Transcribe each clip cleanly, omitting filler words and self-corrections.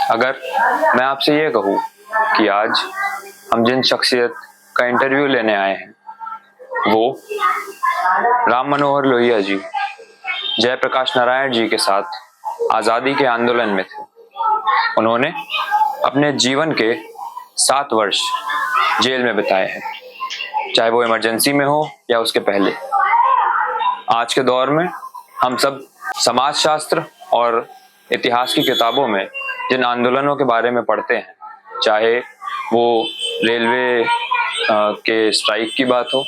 अगर मैं आपसे ये कहूँ कि आज हम जिन शख्सियत का इंटरव्यू लेने आए हैं वो राम मनोहर लोहिया जी, जयप्रकाश नारायण जी के साथ आज़ादी के आंदोलन में थे। उन्होंने अपने जीवन के 7 वर्ष जेल में बिताए हैं, चाहे वो इमरजेंसी में हो या उसके पहले। आज के दौर में हम सब समाजशास्त्र और इतिहास की किताबों में जिन आंदोलनों के बारे में पढ़ते हैं, चाहे वो रेलवे के स्ट्राइक की बात हो,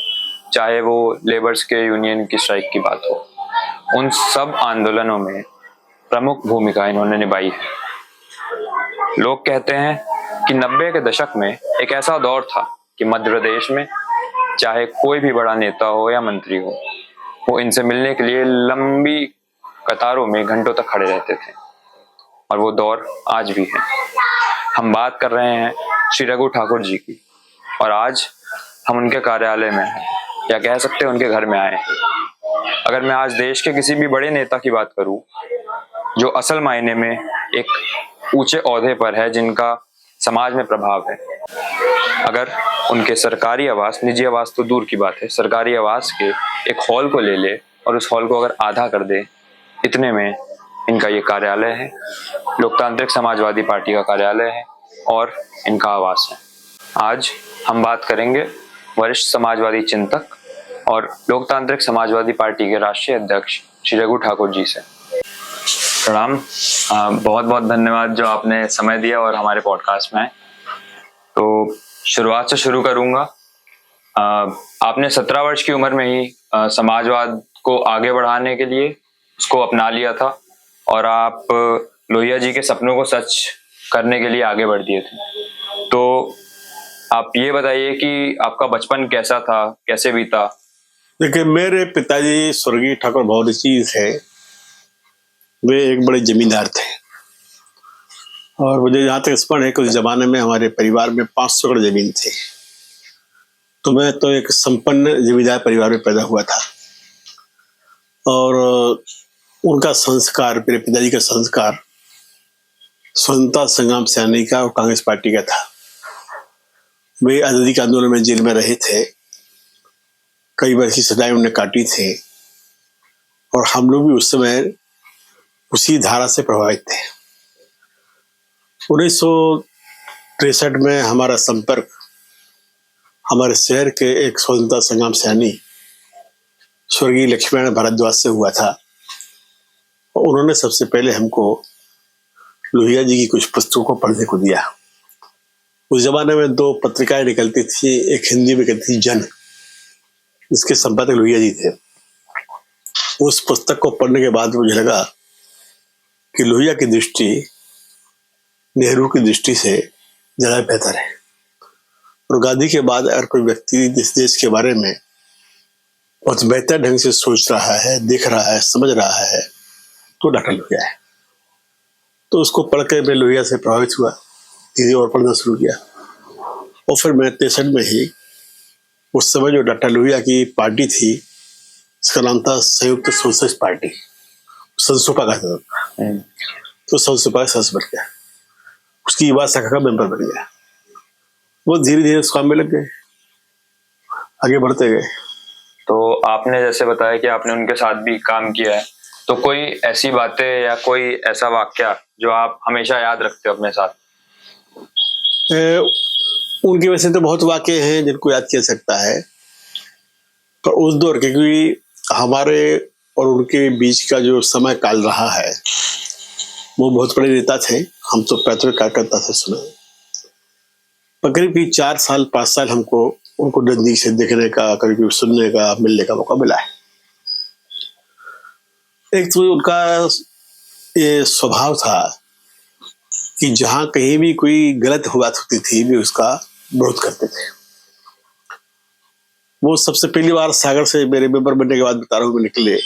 चाहे वो लेबर्स के यूनियन की स्ट्राइक की बात हो, उन सब आंदोलनों में प्रमुख भूमिका इन्होंने निभाई है। लोग कहते हैं कि 90 के दशक में एक ऐसा दौर था कि मध्य प्रदेश में चाहे कोई भी बड़ा नेता हो या मंत्री हो, वो इनसे मिलने के लिए लंबी कतारों में घंटों तक खड़े रहते थे, और वो दौर आज भी है। हम बात कर रहे हैं श्री रघु ठाकुर जी की, और आज हम उनके कार्यालय में हैं, या कह सकते हैं उनके घर में आए हैं। अगर मैं आज देश के किसी भी बड़े नेता की बात करूं जो असल मायने में एक ऊंचे ओहदे पर है, जिनका समाज में प्रभाव है, अगर उनके सरकारी आवास, निजी आवास तो दूर की बात है, सरकारी आवास के एक हॉल को ले ले और उस हॉल को अगर आधा कर दे, इतने में इनका ये कार्यालय है, लोकतांत्रिक समाजवादी पार्टी का कार्यालय है और इनका आवास है। आज हम बात करेंगे वरिष्ठ समाजवादी चिंतक और लोकतांत्रिक समाजवादी पार्टी के राष्ट्रीय अध्यक्ष श्री रघु ठाकुर जी से। प्रणाम, बहुत बहुत धन्यवाद जो आपने समय दिया और हमारे पॉडकास्ट में आए। तो शुरुआत से शुरू करूंगा। आपने 17 वर्ष की उम्र में ही समाजवाद को आगे बढ़ाने के लिए उसको अपना लिया था, और आप लोहिया जी के सपनों को सच करने के लिए आगे बढ़ दिए थे। तो आप ये बताइए कि आपका बचपन कैसा था, कैसे बीता? देखिए, मेरे पिताजी स्वर्गीय ठाकुर भवन सिंह थे। वे एक बड़े जमींदार थे, और मुझे जहाँ तक स्मरण है कि उस जमाने में हमारे परिवार में 500 एकड़ जमीन थी। तो मैं तो एक संपन्न जमींदार परिवार में पैदा हुआ था, और उनका संस्कार, मेरे पिताजी का संस्कार स्वतंत्रता संग्राम सेनानी का और कांग्रेस पार्टी का था। वे आज़ादी के आंदोलन में जेल में रहे थे, कई वर्ष की सजाएं उन्हें काटी थी, और हम लोग भी उस समय उसी धारा से प्रभावित थे। 1963 में हमारा संपर्क हमारे शहर के एक स्वतंत्रता संग्राम सेनानी स्वर्गीय लक्ष्मीनारायण भारद्वाज से हुआ था। और उन्होंने सबसे पहले हमको लोहिया जी की कुछ पुस्तकों को पढ़ने को दिया। उस जमाने में 2 पत्रिकाएं निकलती थी, एक हिंदी में कहती थी जन, जिसके संपादक लोहिया जी थे। उस पुस्तक को पढ़ने के बाद मुझे लगा कि लोहिया की दृष्टि नेहरू की दृष्टि से ज्यादा बेहतर है, और गांधी के बाद अगर कोई व्यक्ति इस देश के बारे में बहुत बेहतर ढंग से सोच रहा है, देख रहा है, समझ रहा है, तो डॉक्टर लोहिया है। तो उसको पढ़ के मैं लोहिया से प्रभावित हुआ, धीरे और पढ़ना शुरू किया। और फिर मैं 63 में ही, उस समय जो डॉक्टर लोहिया की पार्टी थी, उसका नाम था संयुक्त सोशलिस्ट पार्टी, संसुपा का था, तो संसुपा का सदस्य बन गया, उसकी युवा शाखा का मेंबर बन गया। वो धीरे धीरे उस काम में लग गए, आगे बढ़ते गए। तो आपने जैसे बताया कि आपने उनके साथ भी काम किया है, तो कोई ऐसी बातें या कोई ऐसा वाक्या जो आप हमेशा याद रखते हो अपने साथ? उनकी वजह से तो बहुत वाक्य हैं जिनको याद किया सकता है, पर उस दौर के, क्योंकि हमारे और उनके बीच का जो समय काल रहा है, वो बहुत बड़े नेता थे। हम तो प्राथमिक कार्यकर्ता थे सुना। करीब 4 साल 5 साल हमको उनको नजदीक से देखने का, करीब सुनने का, मिलने का मौका मिला है। एक तो उनका ये स्वभाव था कि जहां कहीं भी कोई गलत बात होती थी, वे उसका विरोध करते थे। वो सबसे पहली बार सागर से मेरे मेंबर बनने के बाद बता रहा हूँ निकले,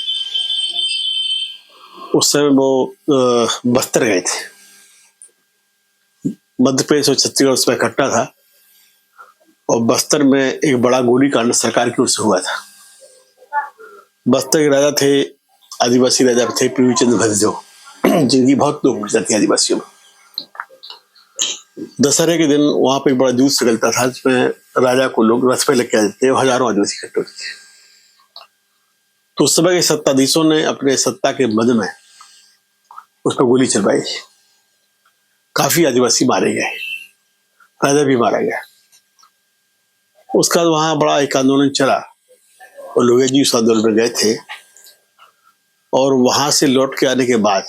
उस समय वो बस्तर गए थे। मध्य प्रदेश और छत्तीसगढ़ उसमें इकट्ठा था, और बस्तर में एक बड़ा गोलीकांड सरकार की ओर से हुआ था। बस्तर के राजा थे, आदिवासी राजा थे प्रेमचंद भंजदेव, जिनकी बहुत लोकप्रियता थी आदिवासियों में। दशहरे के दिन वहां पे एक बड़ा जुलूस निकलता था जिसमें राजा को लोग रथ पे लेके आते थे, हजारों आदिवासी इकट्ठे होते थे। तो उस समय के सत्ताधीशों ने अपने सत्ता के मद में उस पर गोली चलवाई, काफी आदिवासी मारे गए, राजा भी मारा गया। उसके बाद वहां बड़ा एक आंदोलन चला और लोहिया जी उस आंदोलन में गए थे, और वहां से लौट के आने के बाद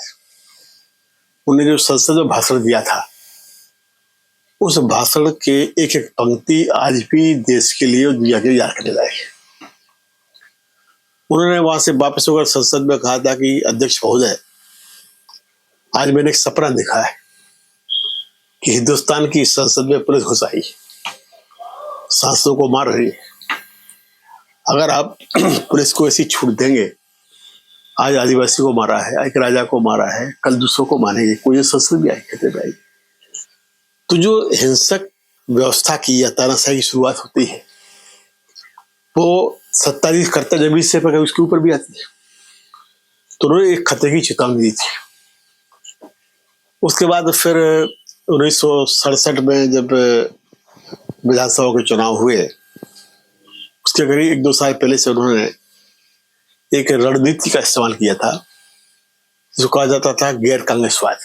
उन्हें जो संसद में भाषण दिया था, उस भाषण के एक एक पंक्ति आज भी देश के लिए और दुनिया के लिए याद करने लायक है। उन्होंने वहां से वापस होकर संसद में कहा था कि अध्यक्ष महोदय, आज मैंने एक सपना देखा है कि हिंदुस्तान की संसद में पुलिस घुस आई, सांसदों को मार रही है। अगर आप पुलिस को ऐसी छूट देंगे, आज आदिवासी को मारा है, एक राजा को मारा है, कल दूसरों को मारेंगे, कोई संसद भी आएगी। तो जो हिंसक व्यवस्था की या तानाशाही की शुरुआत होती है, वो सत्ताधीश कर्तव्य से पर उसके ऊपर भी आती है। तो उन्होंने एक खतरे की चेतावनी दी थी। उसके बाद फिर 1967 में जब विधानसभा के चुनाव हुए, उसके करीब 1-2 साल पहले से उन्होंने एक रणनीति का इस्तेमाल किया था जिसको कहा जाता था गैर कांग्रेसवाद।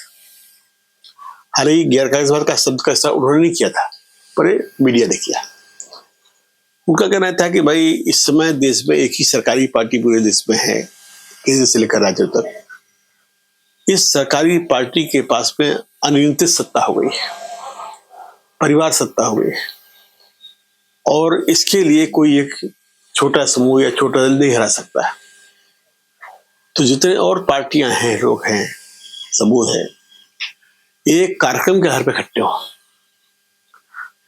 हालांकि गैर कांग्रेसवाद का शब्द का इस्तेमाल उन्होंने नहीं किया था, पर मीडिया ने किया। उनका कहना था कि भाई इस समय देश में एक ही सरकारी पार्टी पूरे देश में है, केंद्र से लेकर राज्य तक। इस सरकारी पार्टी के पास में अनियंत्रित सत्ता हो गई है, परिवार सत्ता हो गई है, और इसके लिए कोई एक छोटा समूह या छोटा दल नहीं हरा सकता है। तो जितने और पार्टियां हैं, लोग हैं, समूह है, एक कार्यक्रम के आधार पर इकट्ठे हो।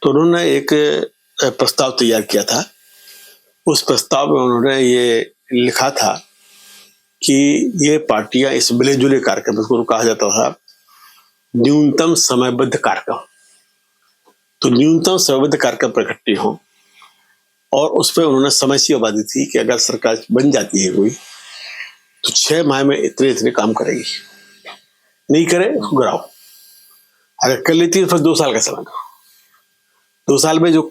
तो उन्होंने एक प्रस्ताव तैयार किया था। उस प्रस्ताव में उन्होंने ये लिखा था कि ये पार्टियां इस मिले जुले कार्यक्रम को कहा जाता था न्यूनतम समयबद्ध कार्यक्रम। तो न्यूनतम समयबद्ध कार्यक्रम पर इकट्ठे हों, और उस पर उन्होंने समय सीमा बांधी थी कि अगर सरकार बन जाती है कोई, तो 6 माह में इतने इतने काम करेगी, नहीं करे उसको गिराओ। अगर कर लेती है तो फिर 2 साल का समय दो, 2 साल में जो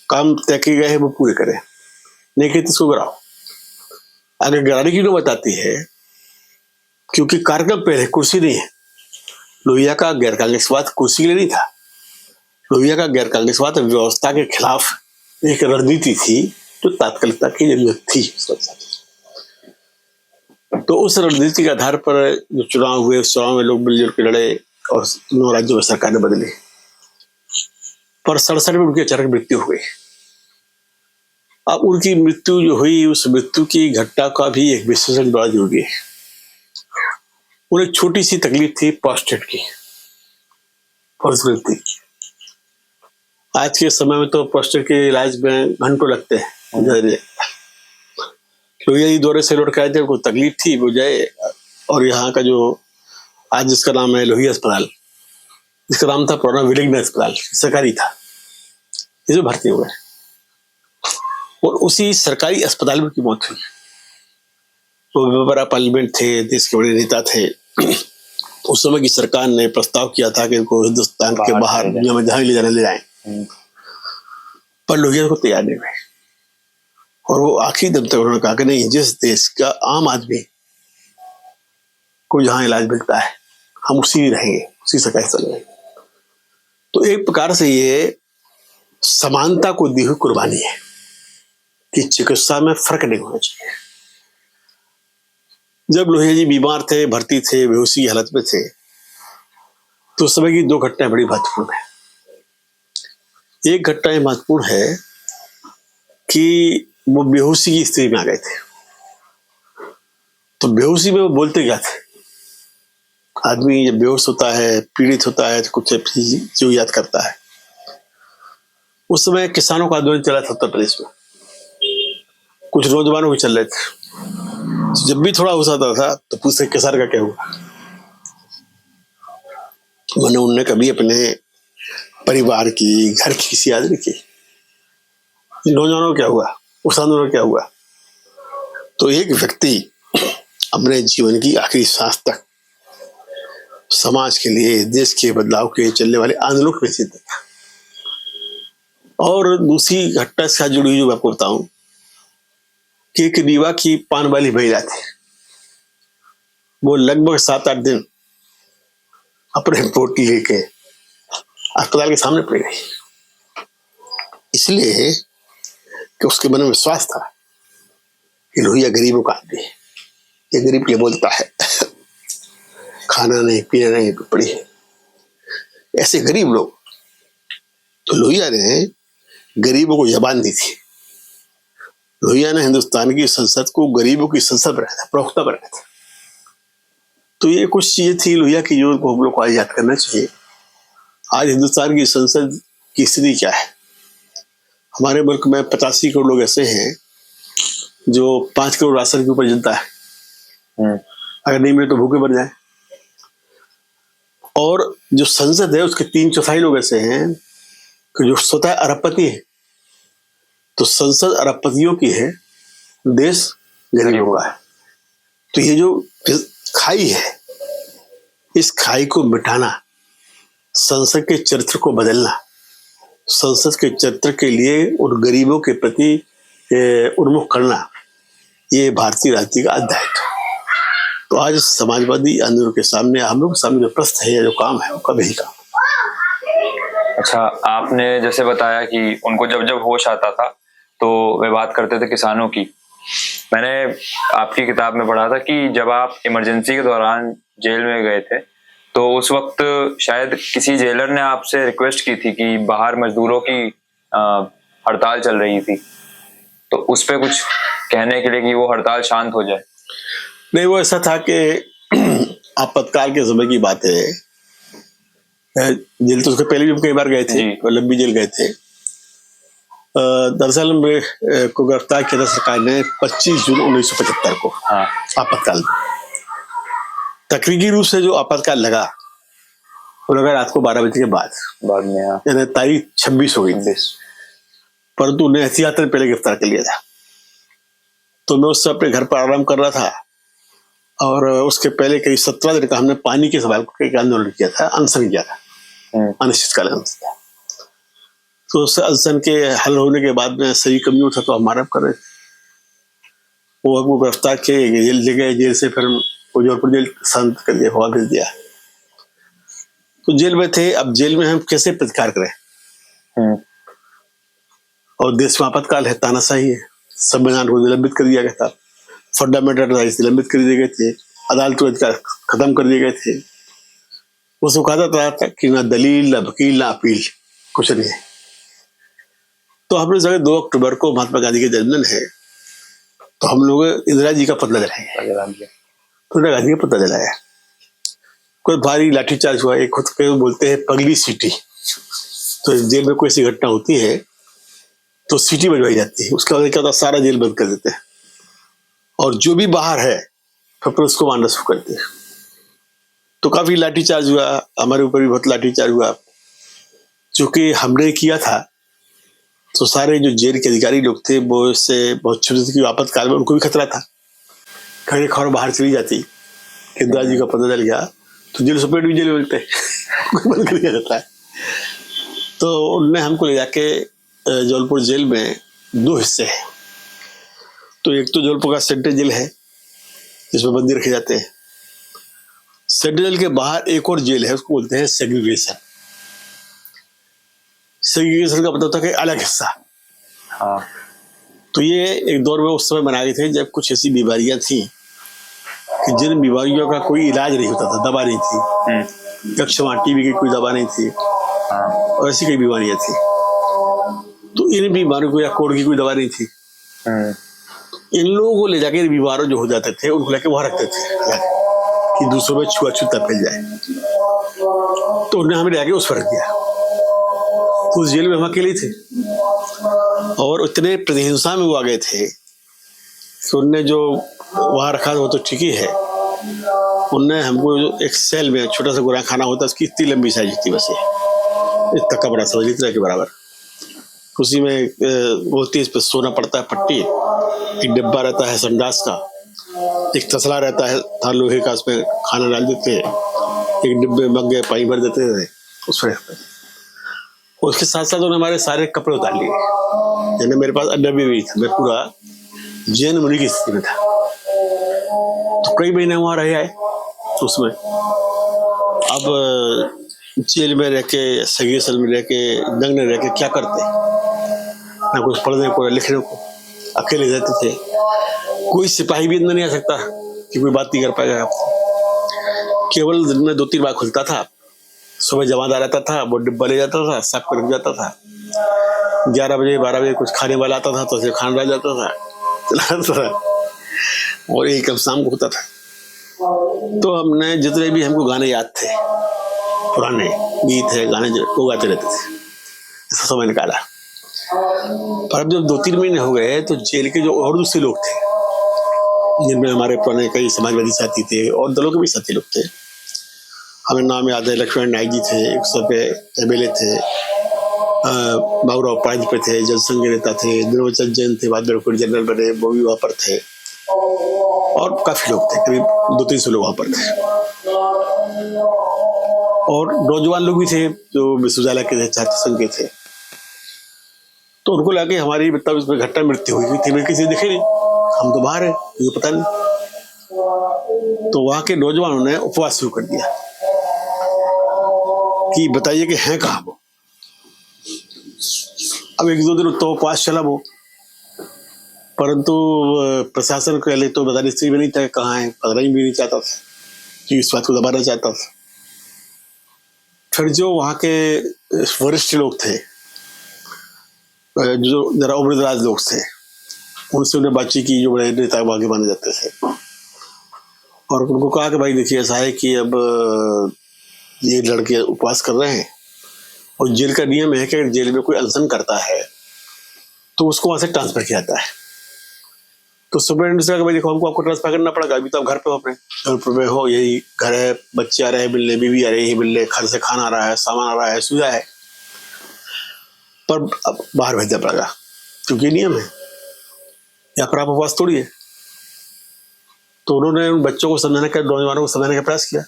काम तय किए गए हैं वो पूरे करें, नहीं करे तो उसको गिराओ। अगर गिराने की नौबत आती है, क्योंकि कार्यक्रम पहले कुर्सी नहीं है, लोहिया का गैर कांग्रेसवाद कुर्सी के लिए नहीं था, लोहिया का गैर कांग्रेसवाद व्यवस्था के खिलाफ एक रणनीति थी जो तात्कालिकता की जरूरत थी। तो उस रणनीति के आधार पर जो चुनाव हुए, उस चुनाव में लोग मिलजुल के लड़े और 9 राज्यों में सरकारें बदली, पर 67 में उनकी अचानक मृत्यु हो गई। अब उनकी मृत्यु जो हुई, उस मृत्यु की घटना का भी एक विश्लेषण बड़ा जरूरी है। उन्हें छोटी सी तकलीफ थी प्रोस्टेट की, आज के समय में तो प्रोस्टेट के इलाज में घंटों लगते हैं। लोहिया जी दौरे से लौट के आए थे, उनको तकलीफ थी, वो गए, और यहाँ का जो आज जिसका नाम है लोहिया अस्पताल, जिसका नाम था पुराना विलिंगडन अस्पताल, सरकारी था, ये जो भर्ती हुए, और उसी सरकारी अस्पताल में की मौत हुई। वो बड़ा पार्लियामेंट थे, देश के बड़े नेता थे। उस समय की सरकार ने प्रस्ताव किया था कि इनको हिंदुस्तान के बाहर दुनिया में जहां ले जाने ले जाएं, पर लोहिया को तैयार नहीं हुए, और वो आखिरी दम तक उन्होंने कहा कि नहीं, जिस देश का आम आदमी को जहां इलाज मिलता है हम उसी रहेंगे, उसी सरकार से चलेंगे। तो एक प्रकार से ये समानता को दी हुई कुर्बानी है कि चिकित्सा में फर्क नहीं होना चाहिए। जब लोहिया जी बीमार थे, भर्ती थे, बेहोशी की हालत में थे, तो उस समय की 2 घटनाएं बड़ी महत्वपूर्ण है। एक घटना महत्वपूर्ण है कि वो बेहोशी की स्थिति में आ गए थे। तो बेहोशी में वो बोलते क्या थे? आदमी जब बेहोश होता है, पीड़ित होता है, तो कुछ जो याद करता है। उस समय किसानों का आंदोलन चला था उत्तर प्रदेश में, कुछ नौजवानों भी चल रहे थे। जब भी थोड़ा होश आता था तो पूछते किसान का क्या हुआ। मैंने उनने कभी अपने परिवार की, घर की किसी याद नहीं की, नौजवानों क्या हुआ, उस आंदोलन क्या हुआ। तो एक व्यक्ति अपने जीवन की आखिरी सांस तक समाज के लिए, देश के बदलाव के चलने वाले आंदोलन में से था। और दूसरी घटना से जुड़ी हुई जो मैं आपको बताऊं कि एक रीवा की पान वाली महिला थी, वो लगभग 7-8 दिन अपने पोटी लेके अस्पताल के सामने पड़ी रही, इसलिए कि उसके मन में विश्वास था कि लोहिया गरीबों का आदमी है, ये गरीब के लिए बोलता है, खाना नहीं पीना नहीं पड़ी है, ऐसे गरीब लोग। तो लोहिया ने गरीबों को जबान दी थी। लोहिया ने हिंदुस्तान की संसद को गरीबों की संसद बनाया था, प्रवक्ता बनाया था। तो ये कुछ चीजें थी लोहिया की जो हम लोग को आज याद करना चाहिए। आज हिंदुस्तान की संसद की स्थिति क्या है? हमारे मुल्क में 85 करोड़ लोग ऐसे हैं जो 5 करोड़ राशन के ऊपर जिंदा है, अगर नहीं मिले तो भूखे मर जाए। और जो संसद है उसके 3/4 लोग ऐसे हैं कि जो स्वतः अरबपति है। तो संसद अरबपतियों की है, देश गरीबों का है। तो ये जो खाई है, इस खाई को मिटाना, संसद के चरित्र को बदलना, संसद के चरित्र के लिए उन गरीबों के प्रति उन्मुख करना, ये भारतीय राजनीति का अध्याय है। तो आज समाजवादी आंदोलन के सामने हम लोग के सामने जो प्रश्न है, जो काम है, वो कब ही काम। अच्छा, आपने जैसे बताया कि उनको जब जब होश आता था तो वे बात करते थे किसानों की। मैंने आपकी किताब में पढ़ा था कि जब आप इमरजेंसी के दौरान जेल में गए थे तो उस वक्त शायद किसी जेलर ने आपसे रिक्वेस्ट की थी कि बाहर मजदूरों की हड़ताल चल रही थी, तो उस पे कुछ कहने के लिए कि वो हड़ताल शांत हो जाए। नहीं, वो ऐसा था कि आपातकाल के समय की बात है। जेल तो उसके पहले भी हम कई बार गए थे, लंबी जेल गए थे। दरअसल में को गिरफ्तार किया था सरकार ने 25 जून 1975 को आपातकाल में। तकनीकी रूप से जो आपातकाल लगा वो लगा रात को 12 बजे के बाद में, यानी तारीख 26 हो गई थी, परंतु उन्हें एहतियातन पहले गिरफ्तार कर लिया था। तो मैं उससे अपने घर पर आराम कर रहा था और उसके पहले करीब 17 दिन का हमने पानी के सवाल को आंदोलन किया था, अनशन किया था, अनिश्चितकालीन अनशन। तो उस अनशन के हल होने के बाद में सही कमी उठा तो हम आराम कर रहे थे। वो गिरफ्तार किए, जेल ले गए, जेल से फिर जौनपुर जेल शांत कर दिया, हवा भेज दिया। तो जेल में थे, अब जेल में हम कैसे प्रतिकार करें? और देश में आपातकाल है, तानाशाही है, संविधान को निलंबित कर दिया गया था, फंडामेंटल राइट्स निलंबित कर दिए गए थे, अदालतों के अधिकार खत्म कर दिए गए थे। उसको कहा था कि ना दलील, ना वकील, ना अपील, कुछ नहीं है। तो हमने जगह 2 अक्टूबर को महात्मा गांधी के जन्मदिन है, तो हम लोग इंदिरा जी का पतला जलाएंगे। तो इंदिरा गांधी का पतला जलाया, कोई भारी लाठीचार्ज हुआ। एक खुद के बोलते हैं पगली सीटी, तो जेल में कोई ऐसी घटना होती है तो सीटी बजवाई जाती है, उसके बाद क्या होता है, सारा जेल बंद कर देते हैं और जो भी बाहर है फिर उसको मारना शुरू करते हैं। तो काफी लाठीचार्ज हुआ, हमारे ऊपर भी बहुत लाठीचार्ज हुआ। चूंकि हमने किया था तो सारे जो जेल के अधिकारी लोग थे वो इससे बहुत छोटे थे कि आपातकाल में उनको भी खतरा था, खड़े खबर बाहर चली जाती, इंदिरा जी का पता चल गया तो जेल सुप्रीम भी जेल मिलते बंद कर दिया जाता है। तो उनने हमको ले जाके जौनपुर जेल में 2 हिस्से हैं। तो एक तो जौनपुर का सेंट्रल जेल है जिसमें बंदी रखे जाते हैं। सेंट्रल जेल के बाहर एक और जेल है, उसको बोलते हैं सेग्रीगेशन। सेग्रीगेशन का मतलब था कि अलग हिस्सा। तो ये एक दौर में उस समय बनाए थे जब कुछ ऐसी बीमारियां थी कि जिन बीमारियों का कोई इलाज नहीं होता था, दवा नहीं थी, यक्षमा, टीबी की कोई दवा नहीं थी और ऐसी कई बीमारियां थी। तो इन बीमारियों को या कोढ़ की कोई दवा नहीं थी। इन लोगों को ले जाके बीमारों जो हो जाते थे उनको लेके वहां रखते थे कि दूसरों में छुआछूत फैल जाए। तो उन्हें हमें जाके उस पर रख दिया। तो उस जेल में हम अकेले थे और इतने प्रतिहिंसा में वो आ गए थे कि उनने जो वहां रखा वो तो ठीक ही है, उनने हमको जो एक सेल में छोटा सा गुरा खाना होता है उसकी इतनी लंबी साइज थी, बस ये इतना कमरा समझ इतना के बराबर, उसी में बोलती है इस पर सोना पड़ता है पट्टी, एक डिब्बा रहता है संडास का, एक तसला रहता है था लोहे का, उसमें खाना डाल देते हैं, एक डिब्बे मग गए पानी भर देते थे उसमें। उसके साथ साथ उन्होंने हमारे सारे कपड़े उतार लिए, यानी मेरे पास अंडरवियर भी था, मैं पूरा जैन मुनि की स्थिति में था। तो कई महीने वहां रहे आए उसमें। अब जेल में रह के, सगी सल में रह के, नग्न रह के क्या करते, ना कुछ पढ़ने को, लिखने को, अकेले रहते थे। कोई सिपाही भी अंदर नहीं आ सकता कि कोई बात नहीं कर पाएगा आपको। केवल दिन में 2-3 बार खुलता था। सुबह जमादार आता था, वो डिब्बा ले जाता था, साफ कर जाता था। 11 बजे 12 बजे कुछ खाने वाला आता था तो उसे खाना रह जाता था, चलाता था। और एक कम शाम को होता था। तो हमने जितने भी हमको गाने याद थे, पुराने गीत है, गाने जो वो गाते रहते थे, ऐसा समय निकाला। पर अब जब 2-3 महीने हो गए तो जेल के जो और दूसरे लोग थे, जिनमें हमारे पुराने कई समाजवादी साथी थे और दलों के भी साथी लोग थे, हमें नाम याद है, लक्ष्मण नायक जी थे, एक सौ पे एमएलए थे, बाबूराव पांच पे थे, जनसंघ के नेता थे, दिनवचन जैन थे, बाद में जनरल बने, वो भी वहां पर थे, और काफी लोग थे, करीब 200-300 लोग वहां पर थे। और नौजवान लोग भी थे जो विश्वविद्यालय के थे, छात्र संघ के थे। तो उनको लगे हमारी मतलब इसमें घटना मृत्यु हुई थी, किसी ने दिखे नहीं, हम तो बाहर है, ये पता नहीं। तो वहां के नौजवानों ने उपवास शुरू कर दिया कि बताइए कि हैं कहाँ वो। अब 1-2 दिन तो उपवास चला वो, परंतु प्रशासन के लिए तो बताने से भी नहीं था कहाँ है, पता भी नहीं चाहता था कि इस बात को दबाना चाहता था। फिर जो वहाँ के वरिष्ठ लोग थे, जो जरा उम्रदराज लोग थे, उनसे उन्हें बातचीत की, जो बड़े नेता आगे माने जाते थे, और उनको कहा कि भाई देखिए ऐसा है कि अब ये लड़के उपवास कर रहे हैं और जेल का नियम है कि जेल में कोई अनशन करता है तो उसको वहां से ट्रांसफर किया जाता है। तो सुप्रीम से भाई देखो हमको आपको ट्रांसफर करना पड़ेगा, अभी तो आप घर पे हो, अपने घर पे हो, यही घर है, बच्चे आ रहे हैं मिलने, बीवी आ रही है मिलने, घर से खाना आ रहा है, सामान आ रहा है, सुविधा है, पर अब बाहर भेजना पड़ेगा क्योंकि नियम है, या फिर आप उपवास तोड़िए। तो उन्होंने उन बच्चों को समझाने का, नौजवानों को समझाने का प्रयास किया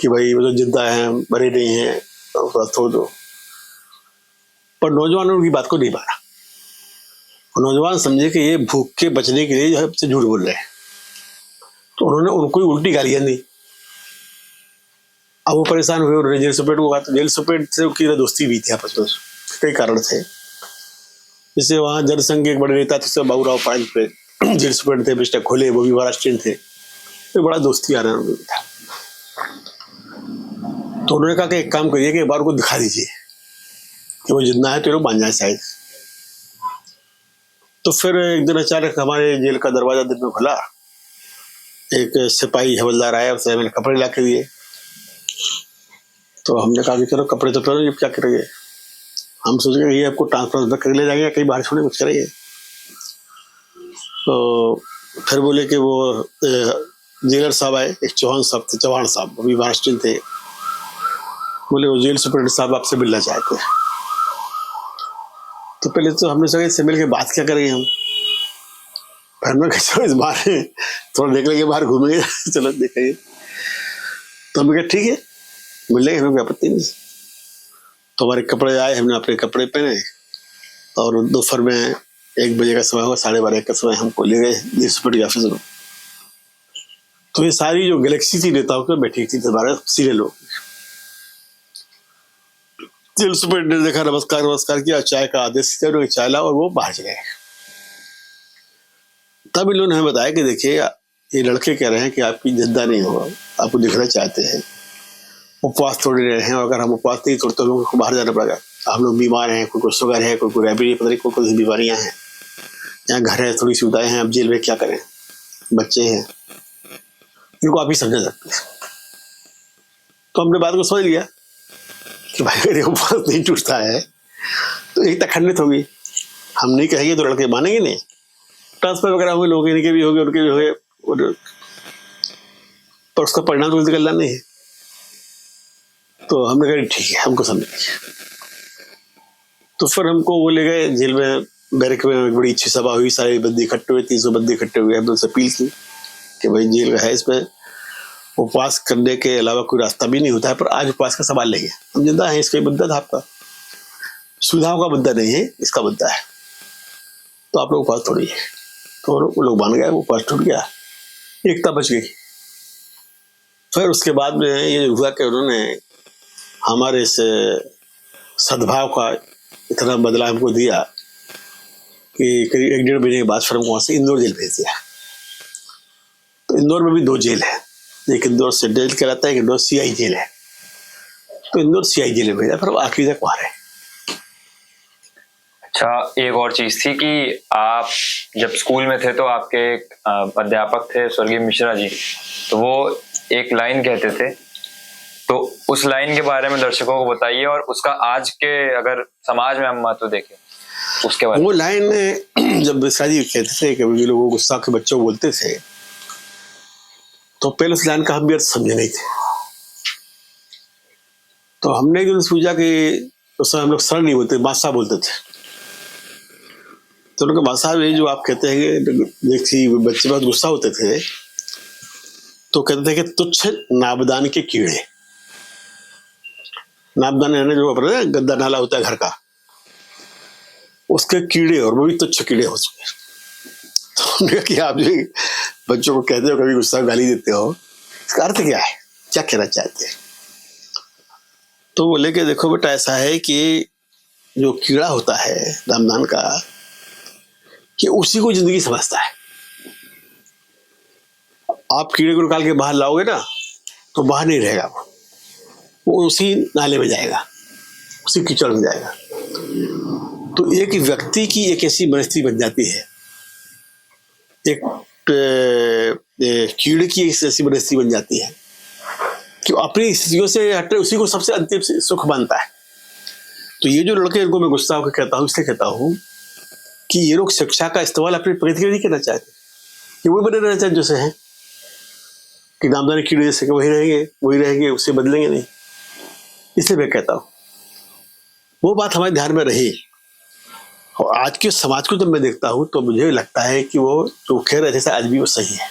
कि भाई वो तो जिंदा है, मरे नहीं है, छोड़ दो। पर नौजवानों उनकी बात को नहीं माना। नौजवान समझे कि ये भूख के बचने के लिए जो है झूठ बोल रहे हैं, तो उन्होंने उनको ही उल्टी गालियां दी। अब वो परेशान हुए, उन्होंने जेल सुप्रीम को कहा। तो जेल सुप्रीम से उनकी दोस्ती भी थी आपस में, कई कारण थे। जैसे वहां जनसंघ के एक बड़े नेता थे बाबूराव पांच पे, जेल सुप्रीम थे, मिस्टर खोले, वो भी महाराष्ट्रियन थे, तो बड़ा दोस्ती आ रहा था। तो उन्होंने कहा कि एक काम करिए कि एक बार को दिखा दीजिए कि वो जिंदा है, तो लोग मान जाए शायद। तो फिर एक दिन अचानक हमारे जेल का दरवाजा दिन में खुला, एक सिपाही हवलदार आया, उसने मैंने कपड़े ला के दिए। तो हमने कहा कि चलो कपड़े तो पहनो, ये क्या करेंगे, हम सोचेंगे ये आपको ट्रांसफर कर ले जाएंगे, कहीं बाहर छोड़े कुछ करेंगे। तो फिर बोले कि वो जेलर साहब आए, एक चौहान साहब, वो भी महाराष्ट्रियन थे, बोले वो जेल सुप्रीम साहब आपसे मिलना चाहते हैं। तो पहले तो हमने सोचा इससे मिल के बात क्या करेंगे हम, फिर मैं चलो इस बार थोड़ा देख लेंगे, बाहर घूमेंगे, चलो देखेंगे। तो हमने कहा ठीक है मिल लेंगे, हमें कोई आपत्ति नहीं। तो हमारे कपड़े आए, हमने अपने कपड़े पहने, और दोपहर में 1 बजे का समय हुआ, 12:30 का समय, हमको ले गए जेल सुप्रीम ऑफिस में। तो ये सारी जो गैलेक्सी थी नेताओं के बैठी थी, 12 सीनियर लोग। जेल सुप्रीम ने देखा, नमस्कार किया, चाय का आदेश किया, उन्होंने चाय ला और वो बाहर चले गए। तब इन लोगों ने हमें बताया कि देखिए ये लड़के कह रहे हैं कि आपकी जिंदा नहीं होगा, आपको दिखना चाहते हैं, उपवास तोड़ रहे हैं, और अगर हम उपवास नहीं तोड़ते लोगों को बाहर जाना पड़ेगा, हम लोग बीमार हैं, कोई शुगर है, कोई डायबिटीज, पता नहीं कोई बीमारियां हैं, यहाँ घर है, थोड़ी सुविधाएं हैं, अब जेल में क्या करें, बच्चे हैं, इनको आप ही समझा सकते हैं। तो हमने बात को समझ लिया कि भाई अगर उपवास नहीं टूटता है तो एकता खंडित होगी, हम नहीं कहेंगे तो लड़के मानेंगे नहीं, ट्रांसफर वगैरह होंगे, लोग इनके भी होंगे, उनके भी होंगे, पर उसका परिणाम तो निकलना नहीं है। तो हमने कहा ठीक है, हमको समझ लिया। तो फिर हमको वो ले गए जेल में, बैरक में एक बड़ी अच्छी सभा हुई, सारे बंदी इकट्ठे हुए, 300 बंदी इकट्ठे हुए। हमने उनसे अपील की कि भाई जेल का है, इसमें उपवास करने के अलावा कोई रास्ता भी नहीं होता है, पर आज उपवास का सवाल नहीं है। हम जिंदा हैं, इसका मुद्दा था आपका, सुविधाओं का मुद्दा नहीं है, इसका मुद्दा है। तो आप लोग उपवास थोड़ी है, तो वो लोग मान गए, उपवास टूट गया, एकता बच गई। फिर उसके बाद में ये हुआ कि उन्होंने हमारे इस सद्भाव का इतना बदलाव हमको दिया कि करीब 1-1.5 महीने के बाद फिर हमको वहां से इंदौर जेल भेज दिया। तो इंदौर में भी 2 जेल है, एक इंदौर सेंट्रल कहलाता है, एक इंदौर सीआई जेल है। तो इंदौर सीआई जेल में भेजा, फिर आखिरी तक वहां रहे। अच्छा, एक और चीज थी कि आप जब स्कूल में थे तो आपके एक अध्यापक थे स्वर्गीय मिश्रा जी, तो वो एक लाइन कहते थे, तो उस लाइन के बारे में दर्शकों को बताइए और उसका आज के अगर समाज में हम महत्व देखें उसके बारे में। वो लाइन जब मिश्रा जी कहते थे कि जो लोग गुस्सा के बच्चों को बोलते थे, तो पहले उस लाइन का हम भी अर्थ समझे नहीं थे। तो हमने जो पूछा कि उस समय हम लोग सर नहीं बोलते, बादशाह बोलते थे। तो उनका बादशाह ये जो आप कहते हैं कि देखिए बच्चे बहुत गुस्सा होते थे, तो कहते थे कि तुच्छ नाबदान के कीड़े, नाबदान यानी जो अपना गद्दा नाला होता है घर का, उसके कीड़े, और वो भी तुच्छ कीड़े हो चुके। तो हमने कहा कि आप जो बच्चों को कहते हो कभी गुस्सा गाली देते हो, इसका अर्थ क्या है, क्या कहना चाहते हैं? तो बोले कि देखो बेटा, ऐसा है कि जो कीड़ा होता है नाबदान का, कि उसी को जिंदगी समझता है। आप कीड़े को निकाल के बाहर लाओगे ना, तो बाहर नहीं रहेगा, वो उसी नाले में जाएगा, उसी कीचड़ में जाएगा। तो एक व्यक्ति की एक ऐसी परिस्थिति बन जाती है, एक कीड़े की एक ऐसी परिस्थिति बन जाती है कि अपनी स्थितियों से हटे, उसी को सबसे अंतिम सुख मानता है। तो ये जो लड़के, इनको मैं गुस्सा होकर कहता हूँ, इसलिए कहता हूँ कि ये लोग शिक्षा का इस्तेमाल अपनी प्रगति के लिए नहीं करना चाहते, कि वही बने रहना चाहते जैसे हैं, कि नामदानी कीड़े जैसे कि वही रहेंगे, उससे बदलेंगे नहीं। इसलिए मैं कहता हूँ वो बात हमारे ध्यान में रही। और आज के समाज को जब मैं देखता हूँ तो मुझे लगता है कि वो जो कह रहे थे आज भी वो सही है।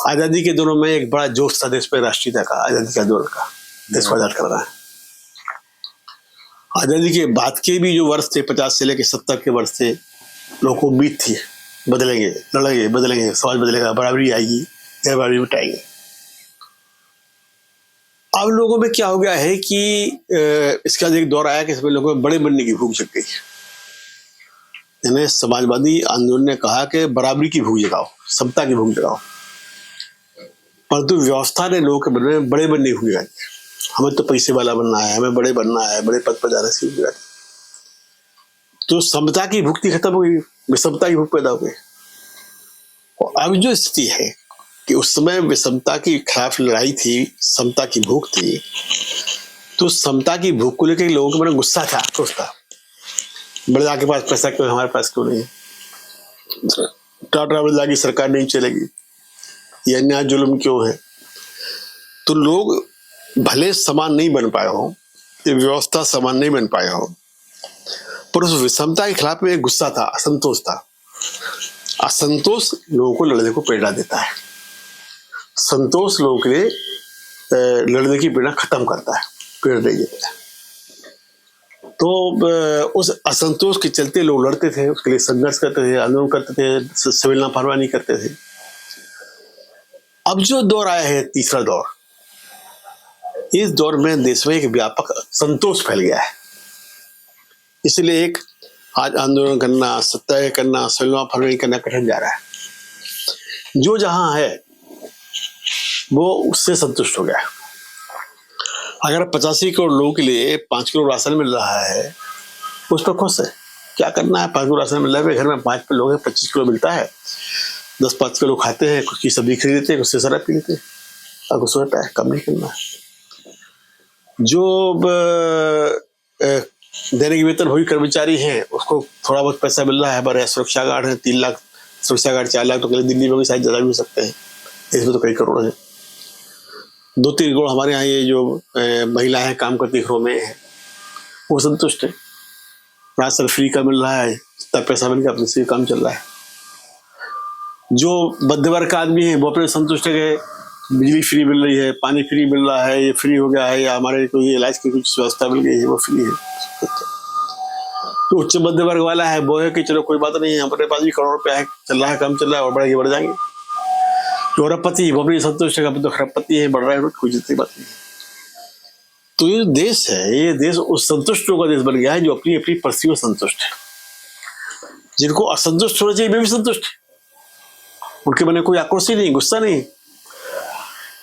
आजादी के दिनों में एक बड़ा जोश था देश पे, राष्ट्रीयता का, आजादी का दौर का, देश को आजाद करना है। आजादी के बाद के भी जो वर्ष थे, 50 से लेकर 70 के वर्ष थे, लोगों को उम्मीद थी बदलेंगे, लड़ेंगे, बदलेंगे, समाज बदलेगा, बराबरी आएगी, गैर बराबरी मिटाएंगे। अब लोगों में क्या हो गया है कि इसका एक दौर आया कि इसमें लोगों में बड़े बनने की भूख जग गई। यानी समाजवादी आंदोलन ने कहा कि बराबरी की भूख जगाओ, समता की भूख जगाओ, परंतु व्यवस्था ने लोगों के मन में बड़े बनने की भूख जगाई। हमें तो पैसे वाला बनना है, हमें बड़े बनना है, बड़े पद पर जाने से भूख। तो समता की भूख खत्म हो गई, विषमता की भूख पैदा हो गई। और अब जो स्थिति है कि उस समय विषमता की खिलाफ लड़ाई थी, समता की भूख थी, तो समता की भूख को लेकर लोगों के मन में गुस्सा था, क्रोध था। बिरला के पास पैसा क्यों, हमारे पास क्यों नहीं? टाटा बिरला की सरकार नहीं चलेगी, ये अन्याय जुल्म क्यों है? तो लोग भले समान नहीं बन पाए हो, ये व्यवस्था समान नहीं बन पाए हो, पर उस विषमता के खिलाफ में एक गुस्सा था, असंतोष था। असंतोष लोगों को लड़ने को प्रेरणा देता है, संतोष लोगों के लिए लड़ने की प्रेरणा खत्म करता है, प्रेरणा देता है। तो उस असंतोष के चलते लोग लड़ते थे, उसके लिए संघर्ष करते थे, आंदोलन करते थे, संवेदना फरमानी करते थे। अब जो दौर आया है, तीसरा दौर, इस दौर में देश में एक व्यापक संतोष फैल गया है। इसलिए एक आज आंदोलन करना, सत्याग्रह करना, संवेदना फरमानी करना कठिन जा रहा है। जो जहां है वो उससे संतुष्ट हो गया। अगर 85 करोड़ लोगों के लिए 5 किलो राशन मिल रहा है, उस पर खुश है। क्या करना है, 5 किलो राशन मिल रहा है, घर में 5 लोग हैं, 25 किलो मिलता है, 10-5 किलो खाते हैं, कुछ की सब्जी खरीद लेते हैं, कुछ से शराब पी लेते हैं, और कुछ होता है, कम नहीं करना है। जो दैनिक वेतन भोगी कर्मचारी हैं, उसको थोड़ा बहुत पैसा मिल रहा है, हमारे सुरक्षा गार्ड है 3 लाख, सुरक्षा गार्ड 4 लाख, तो कल दिल्ली में भी शायद ज्यादा भी हो सकते हैं, इसमें तो कई करोड़ है। 2-3 करोड़ हमारे यहाँ ये जो महिला है काम करती घरों में है, वो संतुष्ट है। राशन फ्री का मिल रहा है, इतना पैसा मिल गया, अपने से काम चल रहा है। जो मध्य वर्ग का आदमी है वो अपने संतुष्ट है कि बिजली फ्री मिल रही है, पानी फ्री मिल रहा है, ये फ्री हो गया है, या हमारे कोई इलाज की कुछ व्यवस्था मिल गई है वो फ्री है। तो उच्च मध्य वर्ग वाला है वो है कि चलो कोई बात नहीं है, हमारे पास भी करोड़ रुपया है, चल रहा है, कम चल रहा है और बढ़ेंगे बढ़ जाएंगे। जो अरबपति वो भी संतुष्ट है, तो खरबपति है, बढ़ रहा है, कोई जितनी बात नहीं। तो ये देश है, ये देश उस संतुष्टों का देश बन गया है जो अपनी अपनी परिस्थितियों में संतुष्ट है। जिनको असंतुष्ट होना चाहिए वे भी संतुष्ट है, उनके मन में कोई आक्रोश ही नहीं, गुस्सा नहीं।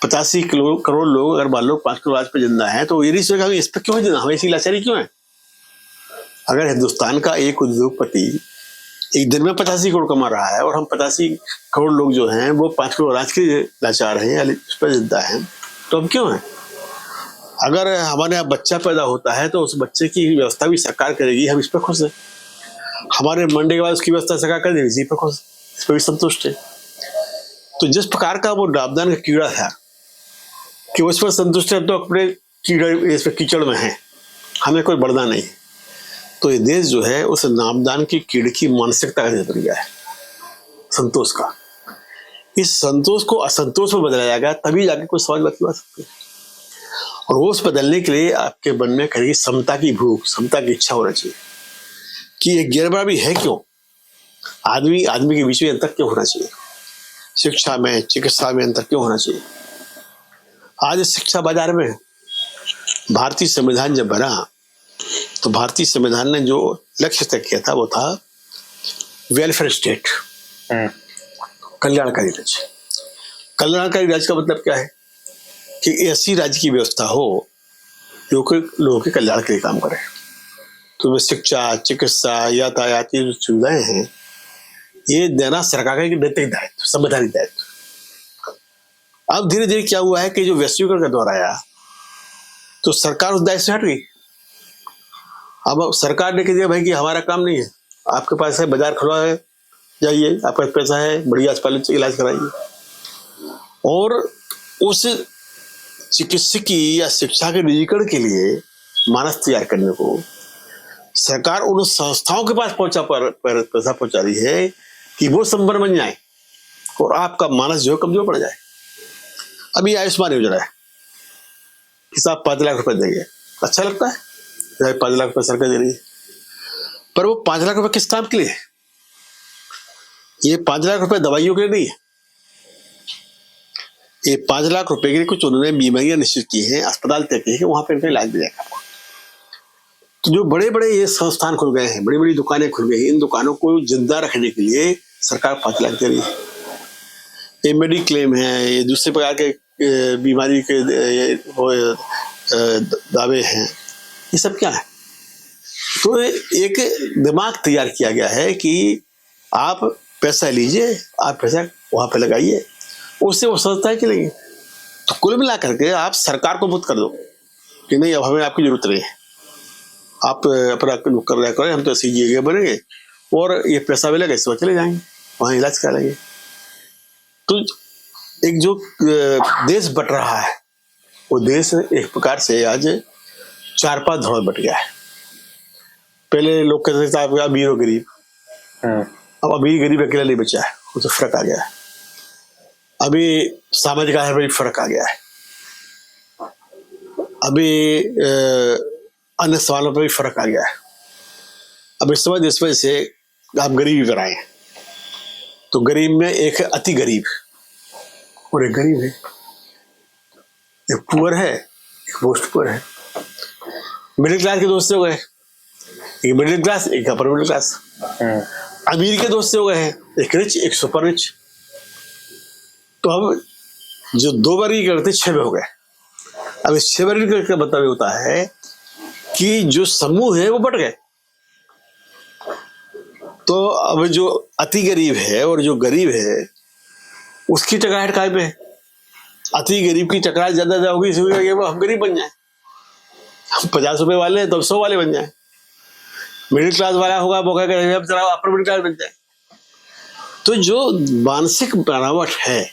85 करोड़ लोग अगर मान लो 5 करोड़ आज पे जिंदा है तो ये नहीं सोचेगा इस पर क्यों है, हमें ऐसी लाचारी क्यों है। अगर हिंदुस्तान का एक उद्योगपति एक दिन में 85 करोड़ कमा रहा है और हम 85 करोड़ लोग जो हैं वो 5 करोड़ आज के लाचार हैं या इस पर जिंदा हैं, तो हम क्यों हैं। अगर हमारे यहाँ बच्चा पैदा होता है तो उस बच्चे की व्यवस्था भी सरकार करेगी, हम इस पर खुश हैं। हमारे मंडे के बाद उसकी व्यवस्था सरकार कर देगी, इसी पर खुश, इस पर भी संतुष्ट है। तो जिस प्रकार का वो नापदान का कीड़ा था कि उस पर संतुष्ट है, तो अपने कीचड़ में है, हमें कोई बढ़ना नहीं। तो ये देश जो है उस नापदान की कीड़े की मानसिकता का देश बन गया है, संतोष का। इस संतोष को असंतोष में बदला जाएगा तभी जाके कोई समाज बदला सकते हैं। और वो उस बदलने के लिए आपके मन में करेगी समता की भूख, समता की इच्छा होना चाहिए कि ये गैरबराबरी है क्यों, आदमी आदमी के बीच में अंतर क्यों होना चाहिए, शिक्षा में चिकित्सा में अंतर क्यों होना चाहिए। आज शिक्षा बाजार में भारतीय संविधान जब बना तो भारतीय संविधान ने जो लक्ष्य तय किया था वो था वेलफेयर स्टेट, कल्याणकारी राज्य। कल्याणकारी राज्य का मतलब क्या है कि ऐसी राज्य की व्यवस्था हो जो लोगों के कल्याण के लिए काम करे। तो शिक्षा चिकित्सा यातायात की जो सुविधाएं हैं ये देना सरकार का एक नैतिक दायित्व, संवैधानिक दायित्व। अब धीरे धीरे क्या हुआ है कि जो वैश्वीकरण का दौर आया तो सरकार उस दायित्व से हट गई। अब सरकार ने कह दिया भाई कि हमारा काम नहीं है, आपके पास है बाजार खुला है, जाइए, आपके पास पैसा है, बढ़िया अस्पताल इलाज कराइए। और उस चिकित्सकी या शिक्षा के निजीकरण के लिए मानस तैयार करने को सरकार उन संस्थाओं के पास पैसा पहुंचा रही है कि वो संपन्न बन जाए और आपका मानस जो है कमजोर पड़ जाए। अभी आयुष्मान योजना है कि साहब 5 लाख रुपए देंगे, अच्छा लगता है 5 लाख रुपए सरकार दे रही है, पर वो 5 लाख रुपए किस काम के लिए है? ये 5 लाख रुपए दवाइयों के लिए नहीं है, ये 5 लाख रुपए के लिए कुछ उन्होंने बीमारियां निश्चित की हैं, अस्पताल तय किए हैं, वहां पर इनका इलाज मिलेगा आपको। तो जो बड़े बड़े ये संस्थान खुल गए हैं, बड़ी बड़ी दुकानें खुल गई हैं, इन दुकानों को जिंदा रखने के लिए सरकार 5 लाख दे रही है। ये मेडिक्लेम है, ये दूसरे प्रकार के बीमारी के दावे हैं, ये सब क्या है। तो एक दिमाग तैयार किया गया है कि आप पैसा लीजिए, आप पैसा वहां पे लगाइए, उससे वो संस्थाएं चलेंगी। तो कुल मिला करके आप सरकार को मुक्त कर दो कि नहीं अब हमें आपकी जरूरत नहीं है, आप अपना कर रहा करें, हम तो ऐसी जगह बनेंगे और ये पैसा मिलेगा इस वक्त चले जाएंगे वहां इलाज करा लेंगे। तो एक जो देश बट रहा है वो देश एक प्रकार से आज 4-5 धड़ों में बट गया है। पहले लोग कहते थे आप अमीर हो गरीब, अब अमीर गरीब अकेला नहीं बचा है, उससे फर्क आ गया है। अभी सामाजिक आधार पर फर्क आ गया है, अभी अन्य सवालों पर भी फर्क आ गया है। अब इस वजह से आप गरीबी पर आए तो गरीब में एक अति गरीब और एक गरीब है, एक पुअर है एक मोस्ट पुअर है। मिडिल क्लास के दोस्त हो गए, एक मिडिल क्लास एक अपर मिडिल क्लास। अमीर के दोस्त हो गए हैं, एक रिच एक सुपर रिच। तो अब जो 2 वर्ग करते 6 में हो गए। अब इस 6 वर्ग का मतलब होता है कि जो समूह है वो बढ़ गए। तो अब जो अति गरीब है और जो गरीब है उसकी टकराहट काय पे है। अति गरीब की टकराहट ज्यादा होगी, इसलिए हम गरीब बन जाए, हम 50 रुपए वाले हैं तो 100 वाले बन जाए। मिडिल क्लास वाला होगा वो कहेगा अब जरा अपर मिडिल क्लास बन जाए। तो जो मानसिक बनावट है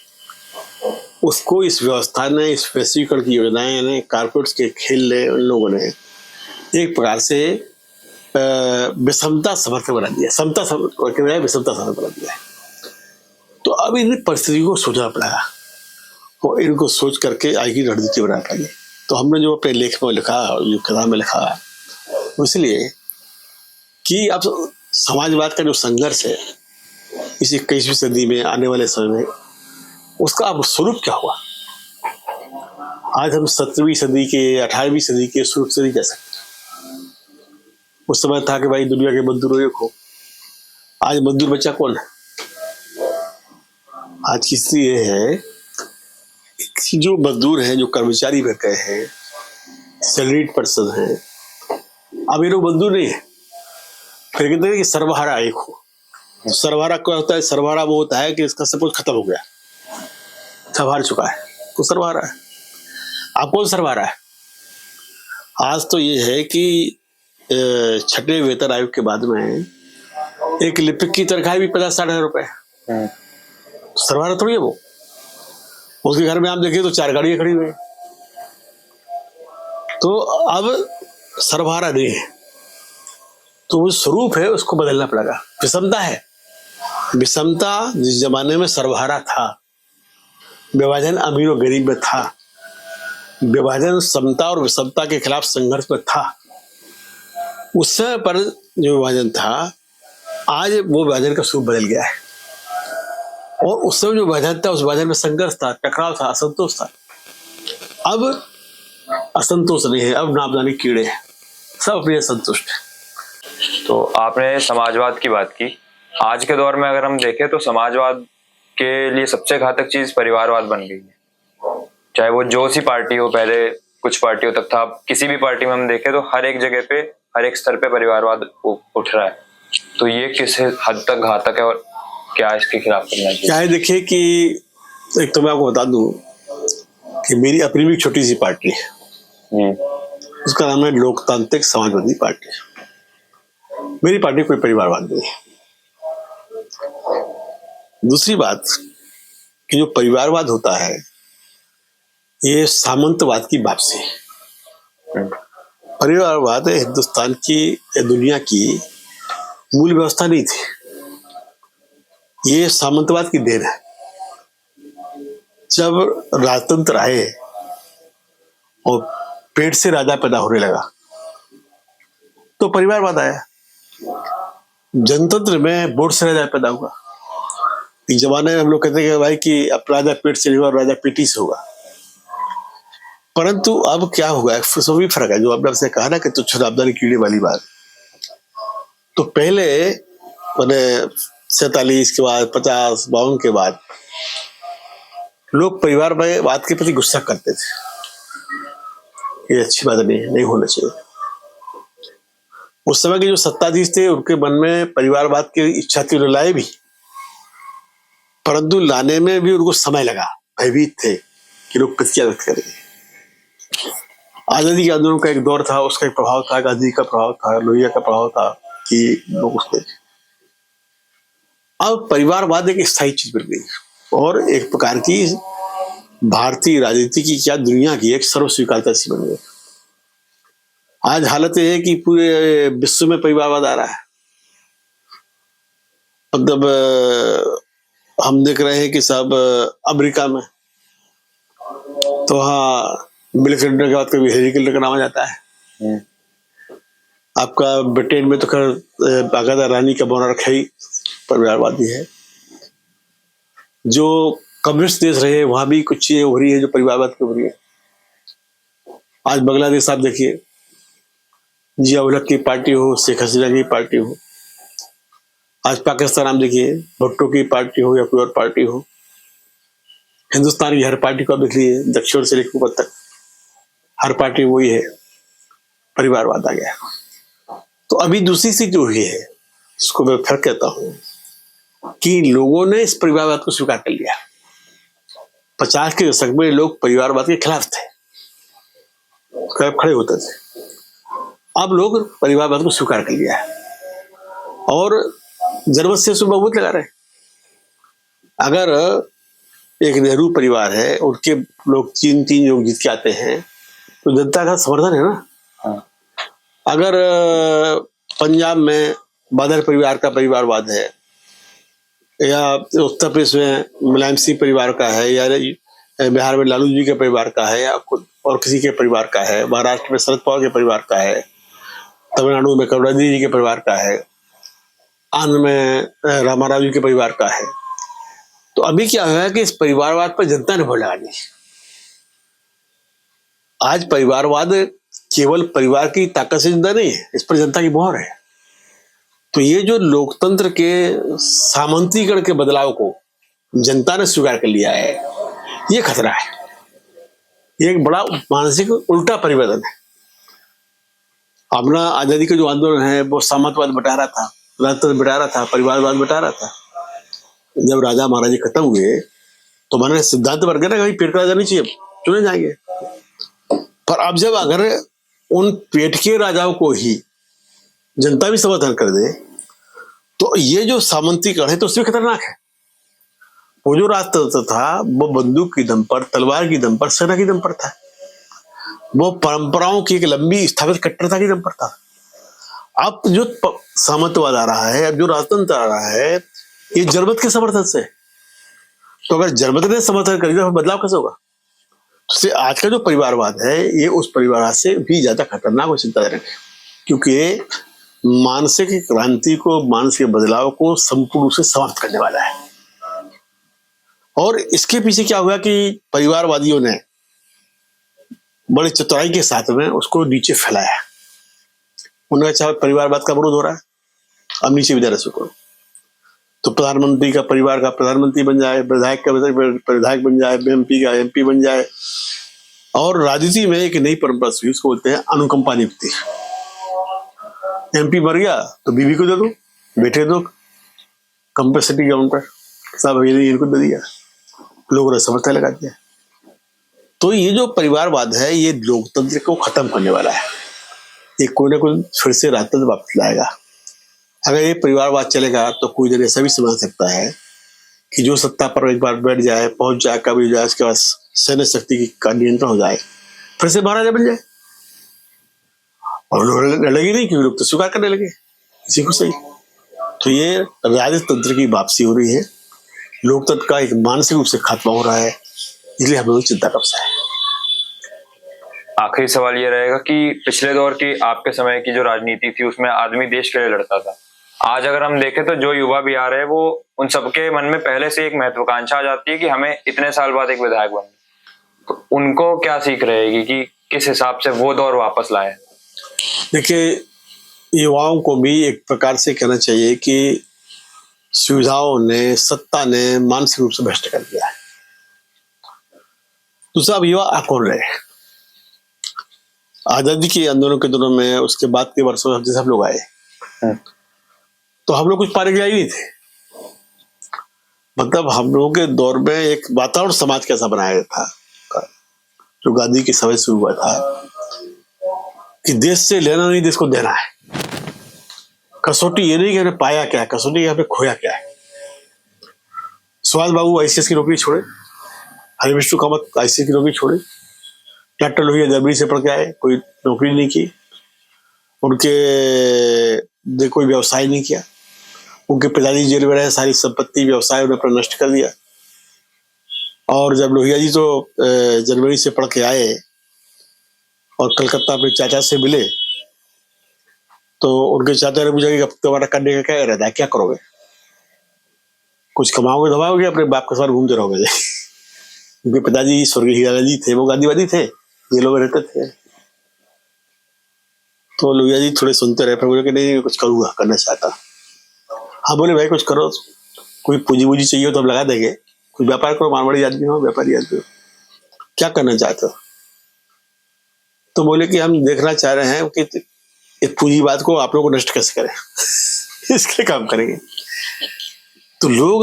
उसको इस व्यवस्था ने, इस वैश्वीकरण की योजनाएं ने, कारपोरेट्स के खेल ने, उन लोगों ने एक प्रकार से विषमता समर्थक बना दिया, समता विषमता समर्थक बना दिया है। तो अब इन परिस्थितियों को सोचना पड़ेगा और इनको सोच करके आगे की रणनीति बना पाएंगे। तो हमने जो अपने लेख में लिखा, जो किताब में लिखा, वो इसलिए कि अब समाजवाद का जो संघर्ष है इस 21वीं सदी में आने वाले समय में, उसका अब स्वरूप क्या हुआ। आज हम 17वीं सदी के, 18वीं सदी के स्वरूप से नहीं कह सकते। उस समय था कि भाई दुनिया के मजदूरों को, आज मजदूर बच्चा कौन है? आज की स्थिति ये है कि जो मजदूर हैं, जो कर्मचारी बन गए हैं, सैलरीड पर्सन हैं, अब ये लोग मजदूर नहीं है। फिर कहते हैं कि सर्वहारा एक हो। सर्वहारा क्या होता है? सर्वहारा वो होता है कि इसका सब कुछ खत्म हो गया, सब हार चुका है, तो सर्वहारा है। आप कौन सर्वहारा है? आज तो ये है कि 6ठे वेतन आयोग के बाद में एक लिपिक की तनख्वाह भी 50-60 हजार रुपए। सर्वहारा थोड़ी है वो। उसके घर में आप देखिए तो 4 गाड़ियां खड़ी हुई। तो अब सर्वहारा नहीं है, तो वो स्वरूप है, उसको बदलना पड़ेगा। विषमता है। विषमता जिस जमाने में सर्वहारा था, विभाजन अमीर और गरीब में था, विभाजन समता और विषमता के खिलाफ संघर्ष में था, उस समय पर जो विभाजन था, आज वो विभाजन का स्वरूप बदल गया है। और उस समय जो विभाजन था, उस विभाजन में संघर्ष था, टकराव था, असंतोष था। अब असंतोष नहीं है, अब नापदानी कीड़े हैं, सब अपने संतुष्ट है। तो आपने समाजवाद की बात की। आज के दौर में अगर हम देखें तो समाजवाद के लिए सबसे घातक चीज परिवारवाद बन गई है। चाहे वो जो सी पार्टी हो, पहले कुछ पार्टियों तक था, किसी भी पार्टी में हम देखें तो हर एक जगह पे, हर एक स्तर पे परिवारवाद उठ रहा है। तो ये किस हद तक घातक है और क्या इसके खिलाफ करना चाहिए? क्या है, देखिए कि एक तो मैं आपको बता दूं कि मेरी अपनी भी छोटी सी पार्टी है, उसका नाम है लोकतांत्रिक समाजवादी पार्टी। मेरी पार्टी कोई परिवारवाद नहीं है। दूसरी बात कि जो परिवारवाद होता है, ये सामंतवाद की वापसी है। परिवारवाद हिंदुस्तान की या दुनिया की मूल व्यवस्था नहीं थी, ये सामंतवाद की देन है। जब राजतंत्र आए और पेट से राजा पैदा होने लगा तो परिवारवाद आया। जनतंत्र में वोट से राजा पैदा हुआ। एक जमाने में हम लोग कहते हैं कि भाई कि अब राजा पेट से नहीं हुआ, राजा पेटी से होगा। परंतु अब क्या हुआ, उसमें भी फर्क है। जो आपने आपसे कहा ना कि तुच्छ नापदानी कीड़े वाली बात, तो पहले मैंने 47 के बाद, 50, 52 के बाद लोग परिवारवाद के प्रति गुस्सा करते थे। ये अच्छी बात नहीं होना चाहिए। उस समय के जो सत्ताधीश थे, उनके मन में परिवारवाद की इच्छा थी, उन्हें लाए भी, परंतु लाने में भी उनको समय लगा। भयभीत थे कि लोग क्या व्यक्त करेंगे। आजादी के आंदोलन का एक दौर था, उसका एक प्रभाव था, गांधी का प्रभाव था, लोहिया का प्रभाव था कि लोग उसके। अब परिवारवाद एक स्थायी चीज बन गई और एक प्रकार की भारतीय राजनीति की, क्या दुनिया की एक सर्वस्वीकारता सी बन गई। आज हालत यह है कि पूरे विश्व में परिवारवाद आ रहा है। मतलब हम देख रहे हैं कि सब अमेरिका में तो हाँ, बिल क्लिंटन के बाद कभी हिलरी क्लिंटन का नाम आ जाता है। आपका ब्रिटेन में तो खैर बाकायदा रानी का बौना रखा ही परिवारवादी है। जो कम्युनिस्ट देश रहे वहां भी कुछ चीजें हो रही है जो परिवारवाद की हो रही है। आज बांग्लादेश आप देखिए, जिया उल हक की पार्टी हो, शेख हसीना की पार्टी हो। आज पाकिस्तान आप देखिए, भुट्टो की पार्टी हो या कोई और पार्टी हो। हिंदुस्तान की हर पार्टी को आप देख लीजिए, दक्षिण से लेकर ऊपर तक हर पार्टी वही है, परिवारवाद आ गया। तो अभी दूसरी चीज जो हुई है, इसको मैं फिर कहता हूं कि लोगों ने इस परिवारवाद को स्वीकार कर लिया। 50 के दशक में लोग परिवारवाद के खिलाफ थे, खड़े होते थे। अब लोग परिवारवाद को स्वीकार कर लिया है और जरूरत से उसमें बहुत लगा रहे हैं। अगर एक नेहरू परिवार है, उनके लोग 3 लोग जीत के आते हैं तो जनता का समर्थन है ना। अगर पंजाब में बादल परिवार का परिवारवाद है या उत्तर प्रदेश में मुलायम सिंह परिवार का है या बिहार में लालू जी के परिवार का है या और किसी के परिवार का है, महाराष्ट्र में शरद पवार के परिवार का है, तमिलनाडु में करुणानिधि जी के परिवार का है, आंध्र में रामाराव जी के परिवार का है। तो अभी क्या हुआ है कि इस परिवारवाद पर जनता ने भोट लगा दी। आज परिवारवाद केवल परिवार की ताकत से जिंदा नहीं है, इस पर जनता की मोहर है। तो ये जो लोकतंत्र के सामंतीकरण के बदलाव को जनता ने स्वीकार कर लिया है, ये खतरा है। ये एक बड़ा मानसिक उल्टा परिवर्तन है। अपना आजादी का जो आंदोलन है वो सामंतवाद बटा रहा था, राजतंत्र बटा रहा था, परिवारवाद बटा रहा था। जब राजा महाराजे खत्म हुए तो मैंने सिद्धांत बन गया ना, कहीं पेट का राजा नहीं चाहिए, चुने जाएंगे। पर अब जब अगर उन पेट के राजाओं को ही जनता भी समर्थन कर दे तो ये जो सामंतीकरण है तो उसमें खतरनाक है। वो जो राजतंत्र था वो बंदूक की दम पर, तलवार की दम पर, सेना की दम पर था। वो परंपराओं की एक लंबी स्थापित कट्टरता की दम पर था। अब जो सामंतवाद आ रहा है, अब जो राजतंत्र आ रहा है, ये जनमत के समर्थन से। तो अगर जनमत ने समर्थन कर दिया तो बदलाव कैसे होगा? तो आज का जो परिवारवाद है ये उस परिवारवाद से भी ज्यादा खतरनाक और चिंताजनक है, क्योंकि मानसिक क्रांति को, मानसिक बदलाव को संपूर्ण रूप से समाप्त करने वाला है। और इसके पीछे क्या हुआ कि परिवारवादियों ने बड़ी चतुराई के साथ में उसको नीचे फैलाया। उन्होंने चाहे परिवारवाद का विरोध हो रहा है, अब नीचे विधायक करो, तो प्रधानमंत्री का परिवार का प्रधानमंत्री बन जाए, विधायक का विधायक बन जाए, एमपी का एमपी बन जाए। और राजनीति में एक नई परंपरा हुई, उसको बोलते हैं अनुकंपा नियुक्ति। एमपी मर गया तो बीवी को दे दो, बेटे दो, कंपेसिटी ग्राउंड पर सब इनको दे दिया, लोगों ने समर्थन लगा दिया। तो ये जो परिवारवाद है ये लोकतंत्र को खत्म करने वाला है। ये कोई ना कोई फिर से राजतंत्र वापस लाएगा। अगर ये परिवारवाद चलेगा तो कोई दिन ऐसा भी समझ सकता है कि जो सत्ता पर एक बार बैठ जाए, पहुंच जाए, कभी जाए, उसके बाद सैन्य शक्ति का नियंत्रण हो जाए, फिर से महाराजा बन जाए। और लोग लड़ेगी नहीं, क्योंकि लोग तो स्वीकार करने लगे इसी को सही। तो ये राजतंत्र की वापसी हो रही है, लोकतंत्र का एक मानसिक रूप से खात्मा हो रहा है, इसलिए हम लोग चिंता का विषय है। आखिरी सवाल ये रहेगा कि पिछले दौर की आपके समय की जो राजनीति थी उसमें आदमी देश के लिए लड़ता था। आज अगर हम देखें तो जो युवा भी आ रहे हैं वो उन सबके मन में पहले से एक महत्वाकांक्षा आ जाती है कि हमें इतने साल बाद एक विधायक बनना। तो उनको क्या सीख रहेगी कि किस हिसाब से वो दौर वापस लाए? देखिए, युवाओं को भी एक प्रकार से कहना चाहिए कि सुविधाओं ने, सत्ता ने मानसिक रूप से भ्रष्ट कर दिया है। दूसरा, अब युवा आ कौन रहे? आजादी के आंदोलन के दिनों में, उसके बाद के वर्षों में जैसे हम लोग आए तो हम लोग कुछ पाने के लिए नहीं थे। मतलब हम लोगों के दौर में एक वातावरण समाज कैसा बनाया था, जो गांधी के समय शुरू हुआ था कि देश से लेना नहीं, देश को देना है। कसौटी ये नहीं कि हमने पाया क्या है, कसौटी हमने खोया क्या है। सुभाष बाबू आईसीएस की नौकरी छोड़े, हरिविष्णु कामत आईसीएस की नौकरी छोड़े, डॉक्टर लोहिया जर्मनी से पढ़ के आए, कोई नौकरी नहीं की, उनके कोई व्यवसाय नहीं किया, उनके पिताजी जेल में रहे, सारी संपत्ति व्यवसाय उन्हें अपना नष्ट कर दिया। और जब लोहिया जी तो जर्मनी से पढ़ के आए और कलकत्ता अपने चाचा से मिले तो उनके चाचा ने पूछा कि अब तुम्हारा करने का क्या इरादा है, क्या करोगे? कुछ कमाओगे धमाओगे, अपने बाप के साथ घूमते रहोगे? उनके पिताजी स्वर्गीय हीरा लाल जी थे, वो गांधीवादी थे, जेलों में रहते थे। तो लोहिया जी थोड़े सुनते रहे, फिर बोले कि नहीं, कुछ करूंगा, करना चाहता। हाँ, बोले भाई कुछ करो, कोई पूंजी वूजी चाहिए तो हम लगा देंगे, कोई व्यापार करो, मारवाड़ी आदमी हो, व्यापारी आदमी हो, क्या करना चाहते हो? तो बोले कि हम देखना चाह रहे हैं कि इस पूंजीवाद को आप लोग को नष्ट कैसे करें, इसके काम करेंगे। तो लोग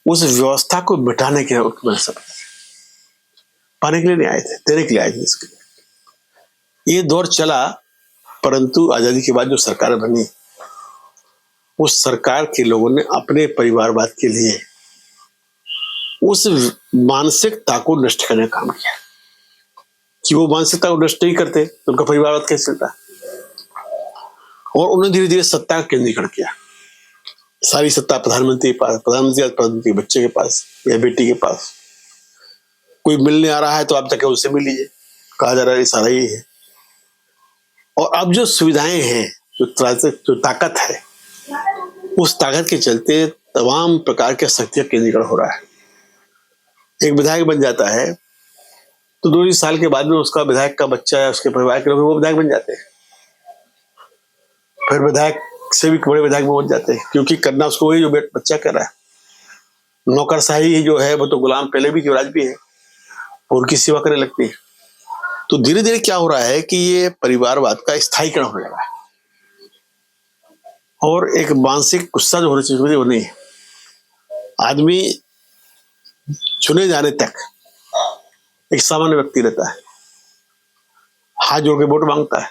उस व्यवस्था को मिटाने के पाने के लिए नहीं आए थे, देने के लिए आए थे। इसके लिए ये दौर चला, परंतु आजादी के बाद जो सरकार बनी, उस सरकार के लोगों ने अपने परिवारवाद के लिए उस मानसिकता को नष्ट करने का काम किया कि वो मानसिकता को नष्ट नहीं करते तो उनका परिवारवाद कैसे चलता। और उन्होंने धीरे धीरे सत्ता का केंद्रीकरण किया, सारी सत्ता प्रधानमंत्री के पास, प्रधानमंत्री के बच्चे के पास या बेटी के पास। कोई मिलने आ रहा है तो आप जाके उससे मिल लीजिए, कहा जा रहा है सारा ही है। और अब जो सुविधाएं हैं, जो ताकत है, उस ताकत के चलते तमाम प्रकार के शक्तियां केंद्रीकरण हो रहा है। एक विधायक बन जाता है तो 2 साल के बाद में उसका विधायक का बच्चा है, उसके परिवार के लोग वो विधायक बन जाते हैं, फिर विधायक से भी बड़े विधायक बन जाते हैं, क्योंकि करना उसको वही जो बच्चा कर रहा है। नौकरशाही जो है वो तो गुलाम पहले भी युवराज भी है, उनकी सेवा करने लगती है। तो धीरे धीरे क्या हो रहा है कि ये परिवारवाद का स्थायीकरण होने लगा है, और एक मानसिक गुस्सा जो होना चाहिए वो नहीं है। आदमी चुने जाने तक एक सामान्य व्यक्ति रहता है, हाथ जोड़ के वोट मांगता है।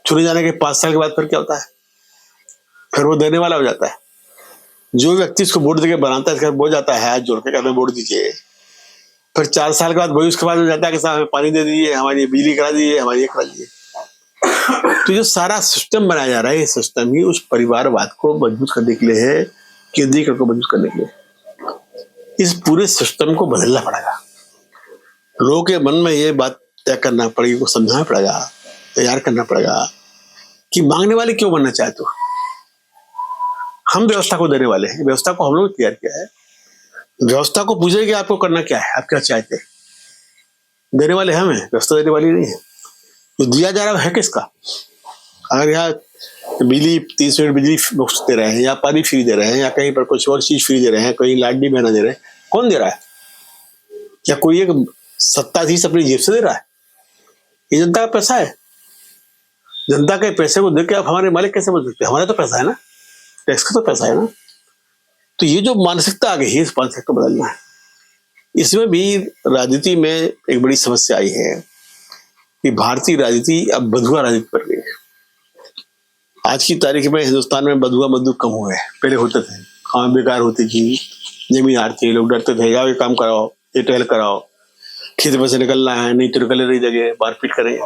चुने जाने के 5 साल के बाद फिर क्या होता है, फिर वो देने वाला हो जाता है। जो व्यक्ति उसको वोट देके बनाता है वो जाता है हाथ जोड़ के, कहते हैं वोट दीजिए। फिर 4 साल के बाद वही उसके बाद हो जाता है कि साहब हमें पानी दे दीजिए, हमारी बिजली करा दीजिए, हमारी ये करा दीजिए। तो जो सारा सिस्टम बनाया जा रहा है, ये सिस्टम ही उस परिवारवाद को मजबूत करने के लिए है, केंद्रीकरण को मजबूत करने के लिए। इस पूरे सिस्टम को बदलना पड़ेगा। लोगों के मन में ये बात तय करना पड़ेगी, को समझाना पड़ेगा, तैयार करना पड़ेगा कि मांगने वाले क्यों बनना चाहे। तो हम व्यवस्था को देने वाले हैं, व्यवस्था को हम लोग तैयार किया है। व्यवस्था को पूछे कि आपको करना क्या है, आप क्या चाहते हैं। देने वाले हम हैं, व्यवस्था देने वाली नहीं है। जो दिया जा रहा है किसका? अगर यहाँ बिजली 300 यूनिट बिजली मुफ्त दे रहे हैं, या पानी फ्री दे रहे हैं, या कहीं पर कुछ और चीज फ्री दे रहे हैं, कहीं लाडली बहना दे रहे हैं, कौन दे रहा है? क्या कोई एक सत्ताधीश अपनी जेब से दे रहा है? ये जनता का पैसा है। जनता के पैसे को देख के आप हमारे मालिक कैसे बन सकते हैं? हमारा तो पैसा है ना, टैक्स का तो पैसा है ना। तो ये जो मानसिकता आ गई है, इस मानसिकता को बदलना है। इसमें भी राजनीति में एक बड़ी समस्या आई है कि भारतीय राजनीति अब बंधुआ राजनीति बन गई है। आज की तारीख में हिंदुस्तान में बंधुआ मजदूर कम हुए हैं। पहले होते थे, काम बेकार होती थी, जमींदार थे, लोग डरते थे, जाओ ये काम कराओ, ये टहल कराओ, खेत में से निकलना है, नहीं तो निकलने नहीं जगह, मारपीट करेंगे।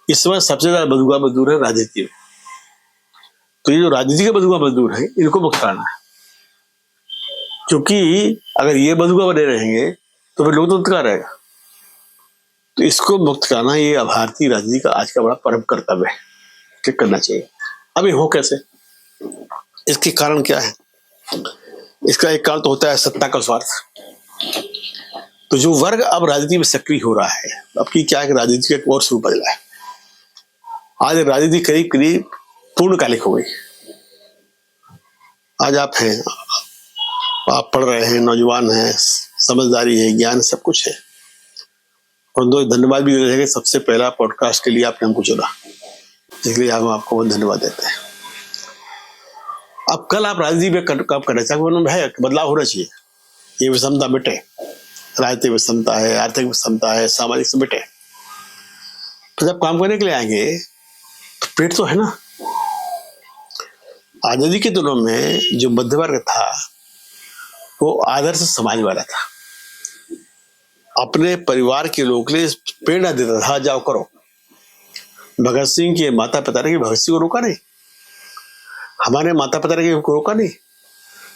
इस समय सबसे ज्यादा बंधुआ मजदूर है राजनीति में। तो ये जो राजनीति के बंधुआ मजदूर है, इनको मुक्त कराना है, क्योंकि अगर ये बंधुआ बने रहेंगे तो फिर लोकतंत्र का रहेगा। तो इसको मुक्त कराना ये भारतीय राजनीति का आज का बड़ा परम कर्तव्य है कि करना चाहिए। अब ये हो कैसे, इसके कारण क्या है? इसका एक कारण तो होता है सत्ता का स्वार्थ। तो जो वर्ग अब राजनीति में सक्रिय हो रहा है, अब की क्या है कि राजनीति का एक और स्वरूप बदला है। आज राजनीति करीब करीब पूर्णकालिक हो गई। आज आप हैं, आप पढ़ रहे हैं, नौजवान हैं, समझदारी है, ज्ञान सब कुछ है। और दो धन्यवाद भी देते हैं कि सबसे पहला पॉडकास्ट के लिए आपने हमको चुना, इसलिए हम आपको बहुत धन्यवाद देते हैं। अब कल आप राजनीति में काम करना चाहिए, बदलाव होना चाहिए। ये विषमता मिटे, राजनीतिक विषमता है, आर्थिक विषमता है, सामाजिक से मिटे। तो जब काम करने के लिए आएंगे तो पेट तो है ना। आजादी के दिनों में जो मध्य वर्ग था वो आदर्श समाज वाला था, अपने परिवार के लोगों के लिए प्रेरणा देता था, जाओ करो। भगत सिंह के माता पिता ने भगत सिंह को रोका नहीं, हमारे माता पिता ने उनको रोका नहीं,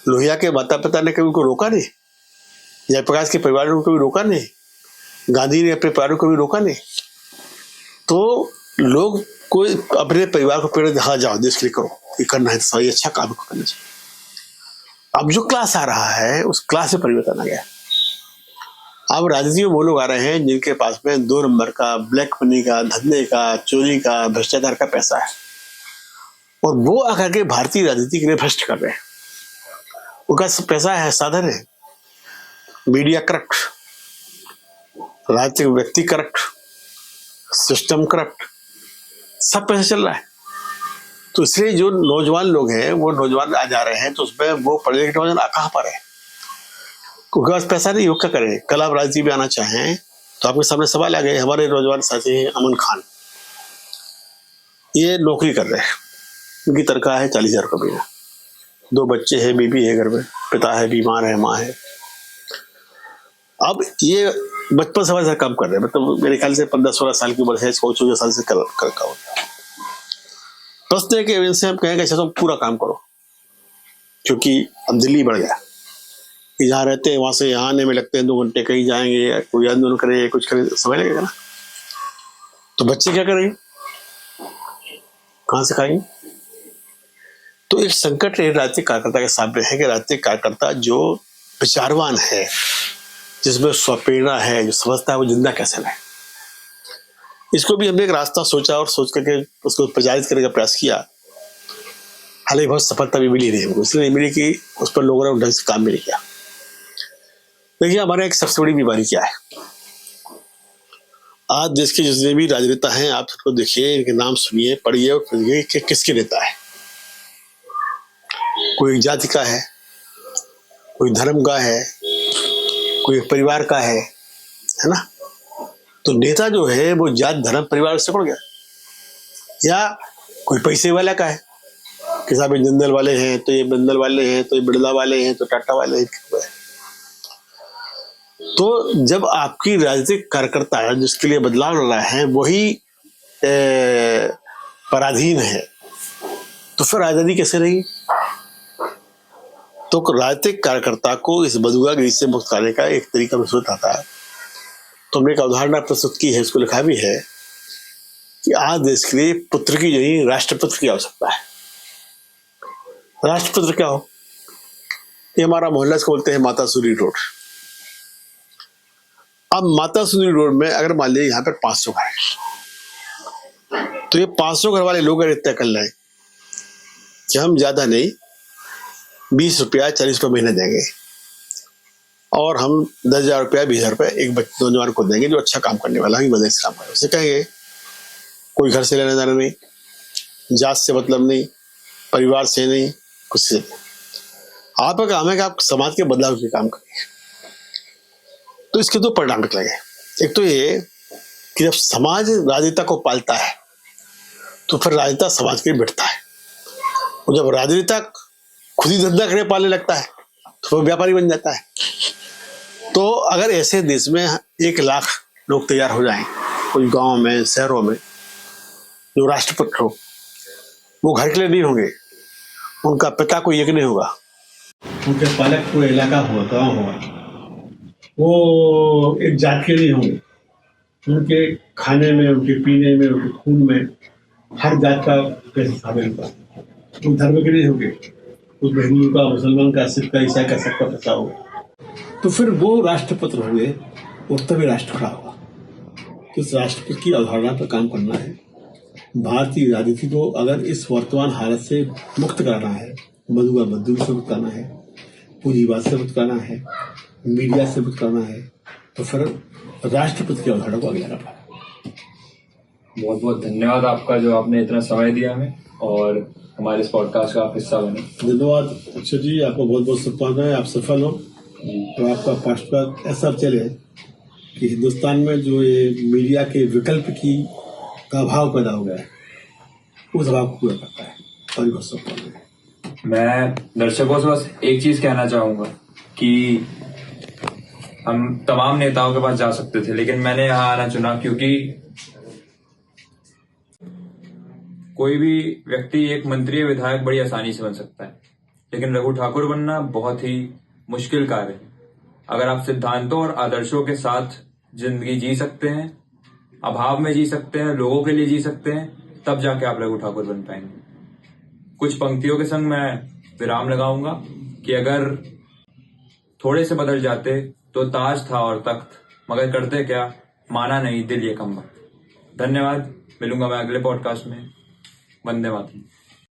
लोहिया के माता पिता ने कभी उनको रोका नहीं, जयप्रकाश के परिवार ने कभी रोका नहीं, गांधी ने अपने परिवार को कभी रोका नहीं। तो लोग कोई अपने परिवार को प्रेरणा, हाँ जाओ देश के लिए करो, ये करना है तो सही, अच्छा काम करना चाहिए। अब जो क्लास आ रहा है उस क्लास में परिवर्तन आ गया। अब राजनीति में वो लोग आ रहे हैं जिनके पास में 2 नंबर का, ब्लैक मनी का, धंधे का, चोरी का, भ्रष्टाचार का पैसा है, और वो आकर के भारतीय राजनीति के लिए भ्रष्ट कर रहे हैं। उनका पैसा है, साधन है। मीडिया करप्ट, राजनीतिक व्यक्ति करप्ट, सिस्टम करप्ट, सब पैसे चल रहा है। तो इसलिए जो नौजवान लोग हैं वो नौजवान आ जा रहे हैं, तो उसमें वो पढ़े लिखे नौजवान कहाँ पर है, उनके पास पैसा नहीं, वो क्या करें। कल आप राजनीति में आना चाहें तो आपके सामने सवाल आ गए। हमारे नौजवान साथी हैं अमन खान, ये नौकरी कर रहे हैं, उनकी तनख्वाह है 40,000 रुपये महीना, 2 बच्चे हैं, बीबी है घर में, पिता है, बीमार है, माँ है। अब ये बचपन से हमारे साथ काम कर रहे हैं, मतलब मेरे ख्याल से 15-16 साल की उम्र है, 14 साल से कर प्रश्न है कि इनसे हम कहेंगे अच्छा तुम पूरा काम करो, क्योंकि अब दिल्ली बढ़ गया, कि जहाँ रहते हैं वहां से यहाँ आने में लगते हैं 2 घंटे, कहीं जाएंगे, कोई आंदोलन करे, कुछ करे, समय लगेगा ना। तो बच्चे क्या करेंगे, कहाँ से खाएंगे? तो एक संकट राजनीतिक कार्यकर्ता के सामने है कि राजनीतिक कार्यकर्ता जो विचारवान है, जिसमें स्वप्रेरणा है, जो समझता है, वो जिंदा कैसे रहे। इसको भी हमने एक रास्ता सोचा और सोच करके उसको प्रचारित करने का प्रयास किया। हालांकि बहुत सफलता भी मिली नहीं हमको, इसलिए नहीं मिली कि उस पर लोगों ने ढंग से काम भी नहीं किया। देखिए, हमारा एक सबसे बड़ी बीमारी क्या है, आज देश के जितने भी राजनेता हैं, आप सबको देखिए, इनके नाम सुनिए, पढ़िए और समझिए कि किसके नेता है। कोई एक जाति का है, कोई धर्म का है, कोई एक परिवार का है ना। तो नेता जो है वो जाति धर्म परिवार से पड़ गया, या कोई पैसे वाला का है कि साहब ये जिंदल वाले हैं, तो ये बंदल वाले हैं, तो ये बिरला वाले हैं, तो टाटा वाले हैं। तो जब आपकी राजनीतिक कार्यकर्ता जिसके लिए बदलाव लड़ा है वही पराधीन है, तो फिर आजादी कैसे रही? तो राजनीतिक कार्यकर्ता को इस बदुआगिरी से मुक्त करने का एक तरीका महसूस आता है। तो हमने एक अवधारणा प्रस्तुत की है, इसको लिखा भी है कि आज देश के लिए पुत्र की नहीं, राष्ट्रपुत्र की आवश्यकता है। राष्ट्रपुत्र क्या हो? ये हमारा मोहल्ला इसको बोलते हैं माता सूरी रोड। अब माता सूरी रोड में अगर मान लीजिए यहाँ पर 500 घर है, तो ये 500 घर वाले लोग अगर तय कर लें कि हम ज्यादा नहीं 20 रुपया 40 रुपये महीने देंगे और हम 10,000 रुपया 20,000 रुपये एक नौजवान को देंगे जो अच्छा काम करने वाला है, मदद से काम करे, उसे कहेंगे कोई घर से लेना देना नहीं, जात से मतलब नहीं, परिवार से नहीं, कुछ से नहीं। आपका काम है कि आप समाज के बदलाव के काम करिए। तो इसके 2 परिणाम निकलेंगे। एक तो ये कि जब समाज राजनेता को पालता है तो फिर राजनेता समाज के लिए बैठता है, और जब राजनेता खुद ही धंधा करने पालने लगता है तो वो व्यापारी बन जाता है। तो अगर ऐसे देश में 1 लाख लोग तैयार हो जाएं, कोई गांव में, शहरों में, जो राष्ट्रपुत्र हो, वो घर के लिए नहीं होंगे, उनका पिता कोई एक नहीं होगा, उनके पालक कोई इलाका होगा, गाँव होगा, वो एक जात के नहीं होंगे, उनके खाने में, उनके पीने में, उनके खून में हर जात का पैसा शामिल होगा। वो धर्म के नहीं होंगे, उस हिंदू का, मुसलमान का, सिख का, ईसाई का, सबका पैसा होगा। तो फिर वो राष्ट्रपुत्र हुए और तभी राष्ट्र खड़ा होगा। तो इस राष्ट्रपुत्र की अवधारणा पर काम करना है। भारतीय राजनीति को अगर इस वर्तमान हालत से मुक्त कराना है, बदुआ मजदूरी से मुक्त कराना है, पूंजीवाद से मुक्त कराना है, मीडिया से मुक्त कराना है, तो फिर राष्ट्रपति की अवधारणा को आगे लाना पड़ेगा। बहुत बहुत धन्यवाद आपका, जो आपने इतना समय दिया हमें और हमारे इस पॉडकास्ट का आप हिस्सा बने। धन्यवाद अक्षय जी, आपको बहुत बहुत शुभकामनाएं, आप सफल हो तो आपका पॉडकास्ट ऐसा चले कि हिंदुस्तान में जो ये मीडिया के विकल्प का अभाव पैदा हो गया है, उस अभाव को पूरा करता है। और बहुत शुभकामनाएं। मैं दर्शकों से बस एक चीज कहना चाहूंगा कि हम तमाम नेताओं के पास जा सकते थे, लेकिन मैंने यहाँ आना चुना क्योंकि कोई भी व्यक्ति एक मंत्री या विधायक बड़ी आसानी से बन सकता है, लेकिन रघु ठाकुर बनना बहुत ही मुश्किल कार्य है। अगर आप सिद्धांतों और आदर्शों के साथ जिंदगी जी सकते हैं, अभाव में जी सकते हैं, लोगों के लिए जी सकते हैं, तब जाके आप रघु ठाकुर बन पाएंगे। कुछ पंक्तियों के संग मैं विराम लगाऊंगा कि अगर थोड़े से बदल जाते तो ताज था और तख्त, मगर करते क्या, माना नहीं दिल ये कम वक्त। धन्यवाद, मिलूंगा मैं अगले पॉडकास्ट में। वंदे मातरम।